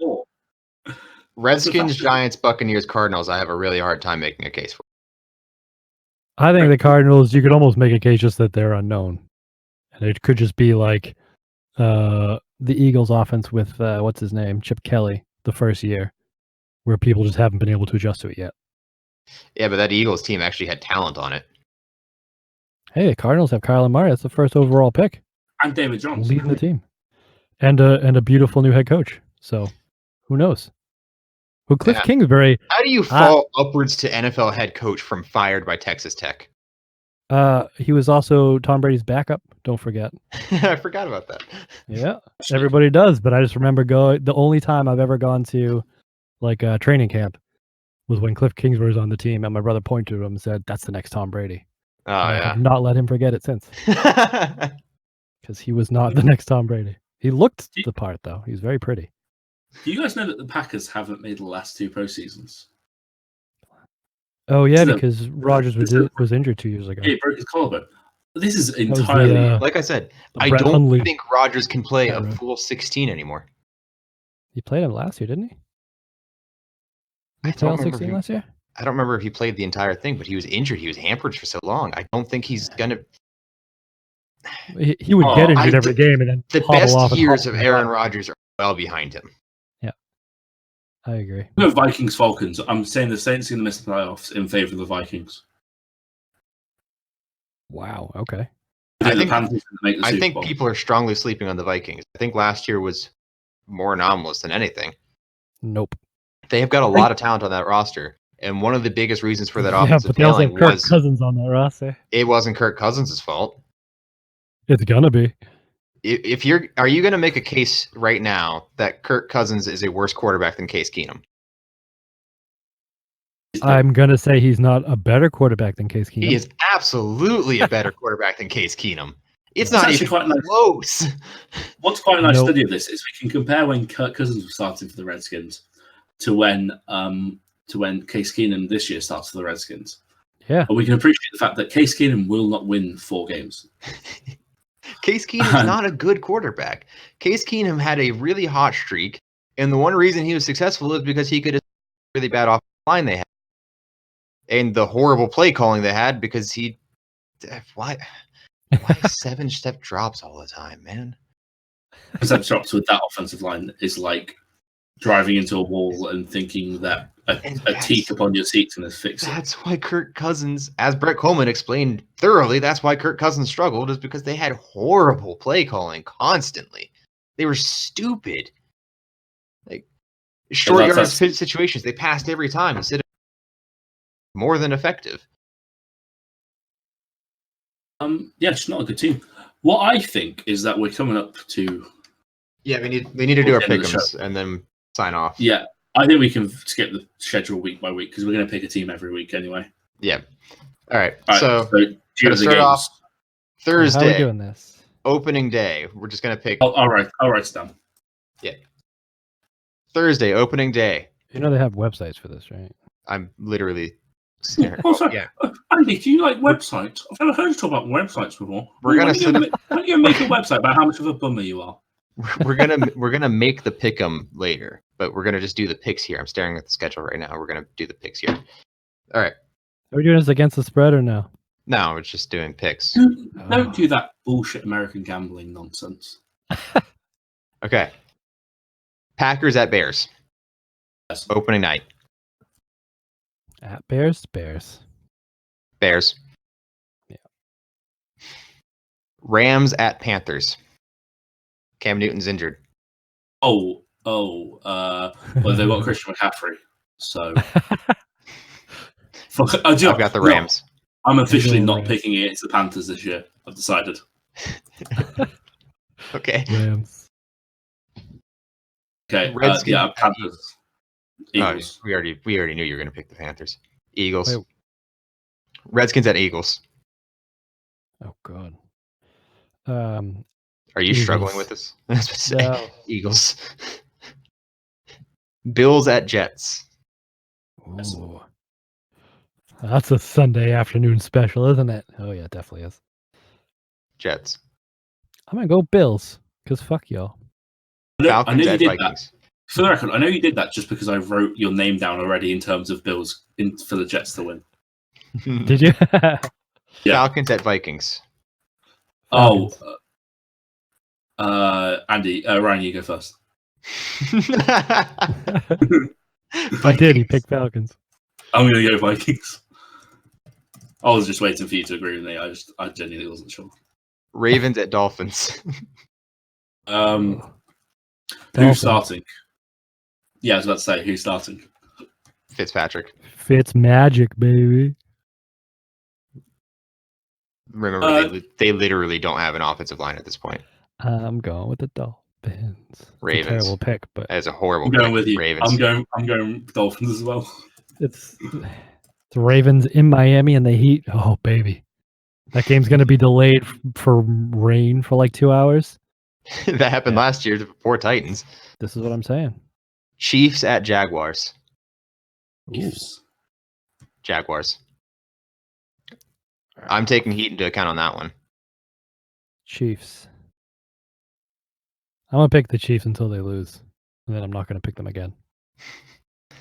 Redskins, Giants, Buccaneers, Cardinals, I have a really hard time making a case for. I think the Cardinals, you could almost make a case just that they're unknown. And it could just be like the Eagles offense with, what's his name, Chip Kelly, the first year, where people just haven't been able to adjust to it yet. Yeah, but that Eagles team actually had talent on it. Hey, the Cardinals have Kyler Murray. That's the first overall pick. And David Johnson. Leading the team. And a beautiful new head coach. So, who knows? Well, Cliff King is very... How do you fall upwards to NFL head coach from fired by Texas Tech? He was also Tom Brady's backup. Don't forget. I forgot about that. Yeah, everybody does, but I just remember the only time I've ever gone to like training camp was when Cliff Kingsbury was on the team, and my brother pointed to him and said, "That's the next Tom Brady." Oh, And I yeah. have not let him forget it since, because he was not the next Tom Brady. He looked the part, though. He's very pretty. Do you guys know that the Packers haven't made the last 2 postseasons? Oh yeah, So, because Rodgers was injured 2 years ago. He broke his collarbone. This is was the, entirely. Like I said, The I Brett don't Hundley think Rodgers can play a era. full 16 anymore. He played him last year, didn't he? I He played all don't remember 16 who- last year. I don't remember if he played the entire thing, but he was injured. He was hampered for so long. I don't think he's gonna. He would get injured every game and then The hobble best off and years hobble of back Aaron on. Rodgers are well behind him. I agree. No, Vikings Falcons. I'm saying the Saints are going to miss the playoffs in favor of the Vikings. Wow. Okay. I The think- Panthers are going to make the I Super think Bowl. people are strongly sleeping on the Vikings. I think last year was more anomalous than anything. Nope. They have got a lot of talent on that roster, and one of the biggest reasons for that Yeah, offensive but they also failing have Kirk was Cousins on that roster. it wasn't Kirk Cousins' fault. It's gonna be. Are you going to make a case right now that Kirk Cousins is a worse quarterback than Case Keenum? I'm gonna say he's not a better quarterback than Case Keenum. He is absolutely a better quarterback than Case Keenum. It's It's not actually even quite nice. close. What's quite a nice Nope. study of this is we can compare when Kirk Cousins was starting for the Redskins to when Case Keenum this year starts for the Redskins. Yeah. And we can appreciate the fact that Case Keenum will not win 4 games. Case Keenum's not a good quarterback. Case Keenum had a really hot streak, and the one reason he was successful is because he could have really bad offensive line they had, and the horrible play calling they had because why 7-step drops all the time, man. Step drops with that offensive line is like driving into a wall and thinking that a teeth upon your seat's going to fix it. That's why Kirk Cousins, as Brett Coleman explained thoroughly, that's why Kirk Cousins struggled, is because they had horrible play calling constantly. They were stupid. Like short yardage situations, they passed every time instead of more than effective. Yeah, it's not a good team. What I think is that we're coming up to. Yeah, we need to do our End of the pick'ems and then sign off. Yeah, I think we can skip the schedule week by week because we're going to pick a team every week anyway. Yeah. All right. So gonna start off Thursday. How are we doing this? Opening day. We're just gonna pick. All right, Stan. Yeah. Thursday, opening day. You know they have websites for this, right? I'm literally staring. Also, Yeah. Andy, do you like websites? I've never heard you talk about websites before. We're gonna Why don't you make a website about how much of a bummer you are? We're gonna make the pick'em later, but we're gonna just do the picks here. I'm staring at the schedule right now. We're gonna do the picks here. All right. Are we doing this against the spread or no? No, it's just doing picks. Don't do that bullshit American gambling nonsense. Okay. Packers at Bears. Yes. Opening night. At Bears. Bears. Yeah. Rams at Panthers. Cam Newton's injured. Well, they've got Christian McCaffrey, so I've got the Rams. I'm officially Go not Rams. picking against the Panthers this year. I've decided. Okay. Rams. Okay, Redskins at Panthers. Eagles. We already knew you were gonna pick the Panthers. Eagles. Wait. Redskins at Eagles. Oh God. Are you Eagles. struggling with this? I was about to say. No. Eagles. Bills at Jets. Ooh. That's a Sunday afternoon special, isn't it? Oh yeah, it definitely is. Jets. I'm gonna go Bills because fuck y'all. I know Falcons you at did Vikings. that. For the record, I know you did that just because I wrote your name down already in terms of Bills for the Jets to win. Did you? Yeah. Falcons at Vikings. Falcons. Andy, Ryan, you go first. I did. He picked Falcons. I'm going to go Vikings. I was just waiting for you to agree with me. I genuinely wasn't sure. Ravens at Dolphins. Who's Dolphins. starting? Yeah, I was about to say, who's starting? Fitzpatrick. Fitz magic, baby. Remember, they literally don't have an offensive line at this point. I'm going with the Dolphins. Ravens. It's a terrible pick, but That is a horrible I'm pick. going with you. Ravens. I'm going Dolphins as well. it's the Ravens in Miami and the Heat. Oh baby, that game's gonna be delayed for rain for like 2 hours. That happened last year for Titans. This is what I'm saying. Chiefs at Jaguars. Chiefs. Jaguars. I'm taking Heat into account on that one. Chiefs. I'm gonna pick the Chiefs until they lose, and then I'm not gonna pick them again.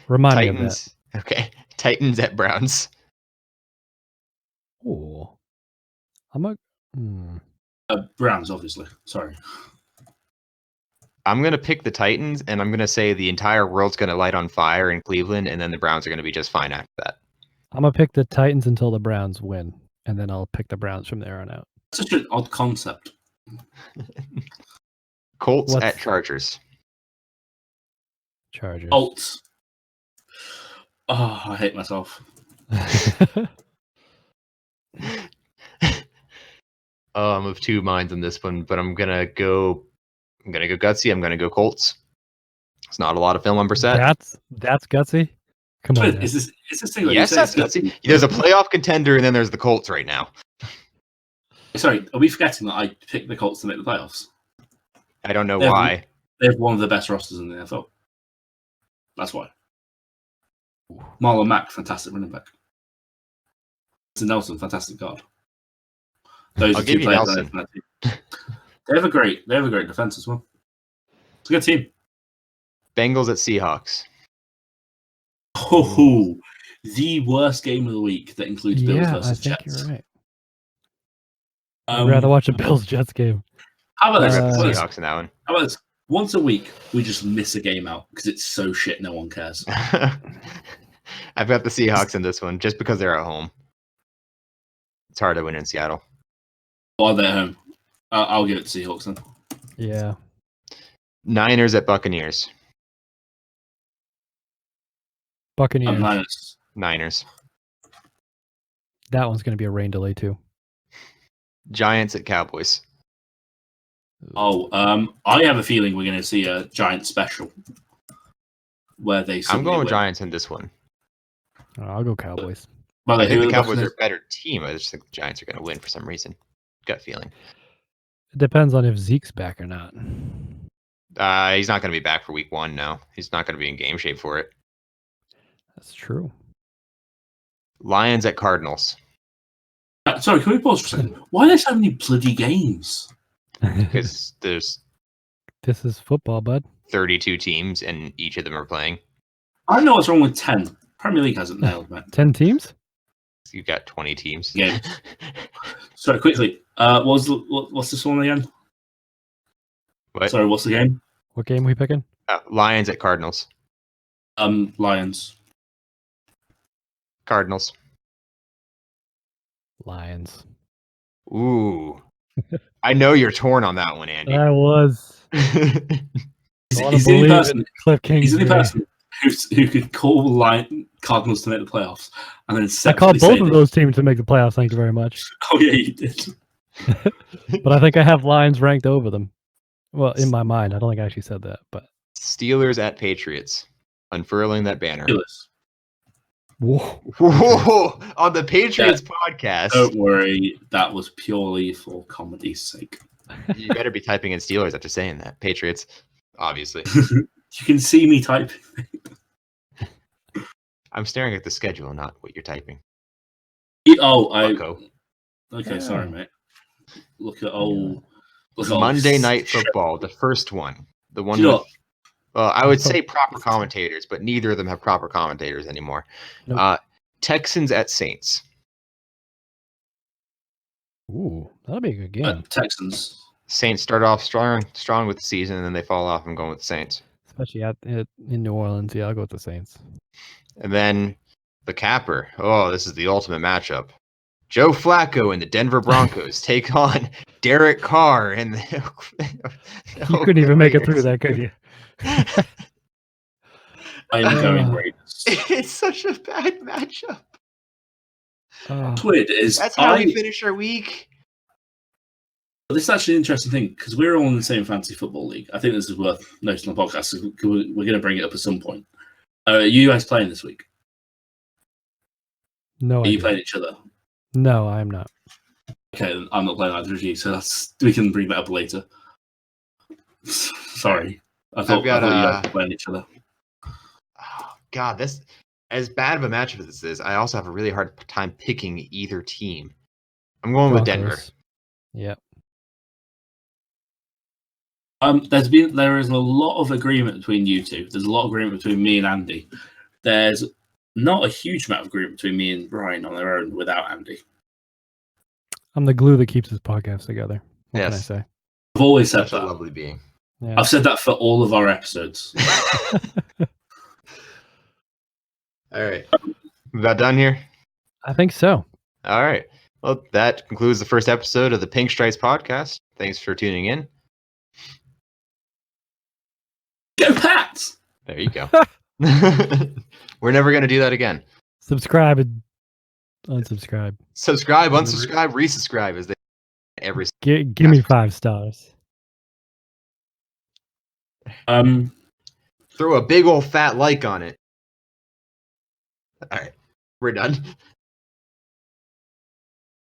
Remind me of that. Titans. Okay. Titans at Browns. Oh, I'm a. Browns, obviously. Sorry. I'm going to pick the Titans, and I'm going to say the entire world's going to light on fire in Cleveland, and then the Browns are going to be just fine after that. I'm gonna pick the Titans until the Browns win, and then I'll pick the Browns from there on out. Such an odd concept. Colts at Chargers. Chargers. Colts. Oh, I hate myself. I'm of two minds on this one, but I'm gonna go gutsy. I'm gonna go Colts. It's not a lot of film on Brissett. That's gutsy. Come on. Is this thing? Like Yes, that's gutsy. There's a playoff contender, and then there's the Colts right now. Sorry, are we forgetting that I picked the Colts to make the playoffs? I don't know why. They have one of the best rosters in the NFL. That's why. Marlon Mack, fantastic running back. Nelson, fantastic guard. Those I'll are give two you players. Nelson. They have a great defense as well. It's a good team. Bengals at Seahawks. Oh, the worst game of the week that includes Bills versus I think Jets. you're right. I'd rather watch a Bills Jets game. How about this? Seahawks in that one. How about this? Once a week, we just miss a game out because it's so shit no one cares. I've got the Seahawks in this one just because they're at home. It's hard to win in Seattle. While they're home, I'll give it to Seahawks then. Yeah. Niners at Buccaneers. Buccaneers. Niners. That one's going to be a rain delay too. Giants at Cowboys. Oh, I have a feeling we're going to see a Giants special where they. I'm going win. Giants in this one. I'll go Cowboys. Well, I think the Cowboys are a better team. I just think the Giants are going to win for some reason. Gut feeling. It depends on if Zeke's back or not. He's not going to be back for week 1 now. He's not going to be in game shape for it. That's true. Lions at Cardinals. Sorry, can we pause for a second? Why are there so many bloody games? Because there's This is football, bud. 32 teams, and each of them are playing. I don't know what's wrong with 10. Premier League hasn't nailed that. 10 teams? You've got 20 teams. Yeah. Sorry, quickly. What's this one again? What? Sorry, what's the game? What game are we picking? Lions at Cardinals. Lions. Cardinals. Lions. Ooh. I know you're torn on that one, Andy. I was. He's the only person. Cliff King. He's the only person who could call Cardinals to make the playoffs, and then I called both of those teams to make the playoffs. Thank you very much. Oh yeah, you did. But I think I have Lions ranked over them. Well, in my mind, I don't think I actually said that. But Steelers at Patriots. Unfurling that banner. Steelers. Whoa! On the Patriots podcast. Don't worry, that was purely for comedy's sake. You better be typing in Steelers after saying that. Patriots, obviously. You can see me typing. I'm staring at the schedule, not what you're typing. Okay, Yeah. sorry, mate. Look at Monday Night Football, the first one. The one with, I would say proper commentators, but neither of them have proper commentators anymore. Nope. Texans at Saints. Ooh, that'll be a good game. Texans. Saints start off strong with the season, and then they fall off. I'm going with the Saints. Especially in New Orleans. Yeah, I'll go with the Saints. And then the capper. Oh, this is the ultimate matchup. Joe Flacco and the Denver Broncos take on Derek Carr and the You couldn't even make it through that, could you? I'm going Raiders. It's such a bad matchup. Oh, Weird is That's how we finish our week. This is actually an interesting thing because we're all in the same fantasy football league. I think this is worth noting on the podcast. So we're going to bring it up at some point. Are you guys playing this week? no, Are you playing each other? No, I'm not. Okay, then I'm not playing either of you, so we can bring that up later. Sorry, I thought you guys were playing each other. Oh, God, this as bad of a matchup as this is. I also have a really hard time picking either team. I'm going with Denver. Yep. There is a lot of agreement between you two. There's a lot of agreement between me and Andy. There's not a huge amount of agreement between me and Brian on their own without Andy. I'm the glue that keeps this podcast together. What can I say? I've always said Such that. a lovely being. Yeah. I've said that for all of our episodes. All right. We about done here? I think so. All right. Well, that concludes the first episode of the Pink Stripes podcast. Thanks for tuning in. Go Pats! There you go. We're never going to do that again. Subscribe and unsubscribe. Subscribe, unsubscribe, resubscribe as they every. Give me 5 stars. Throw a big old fat like on it. All right. We're done.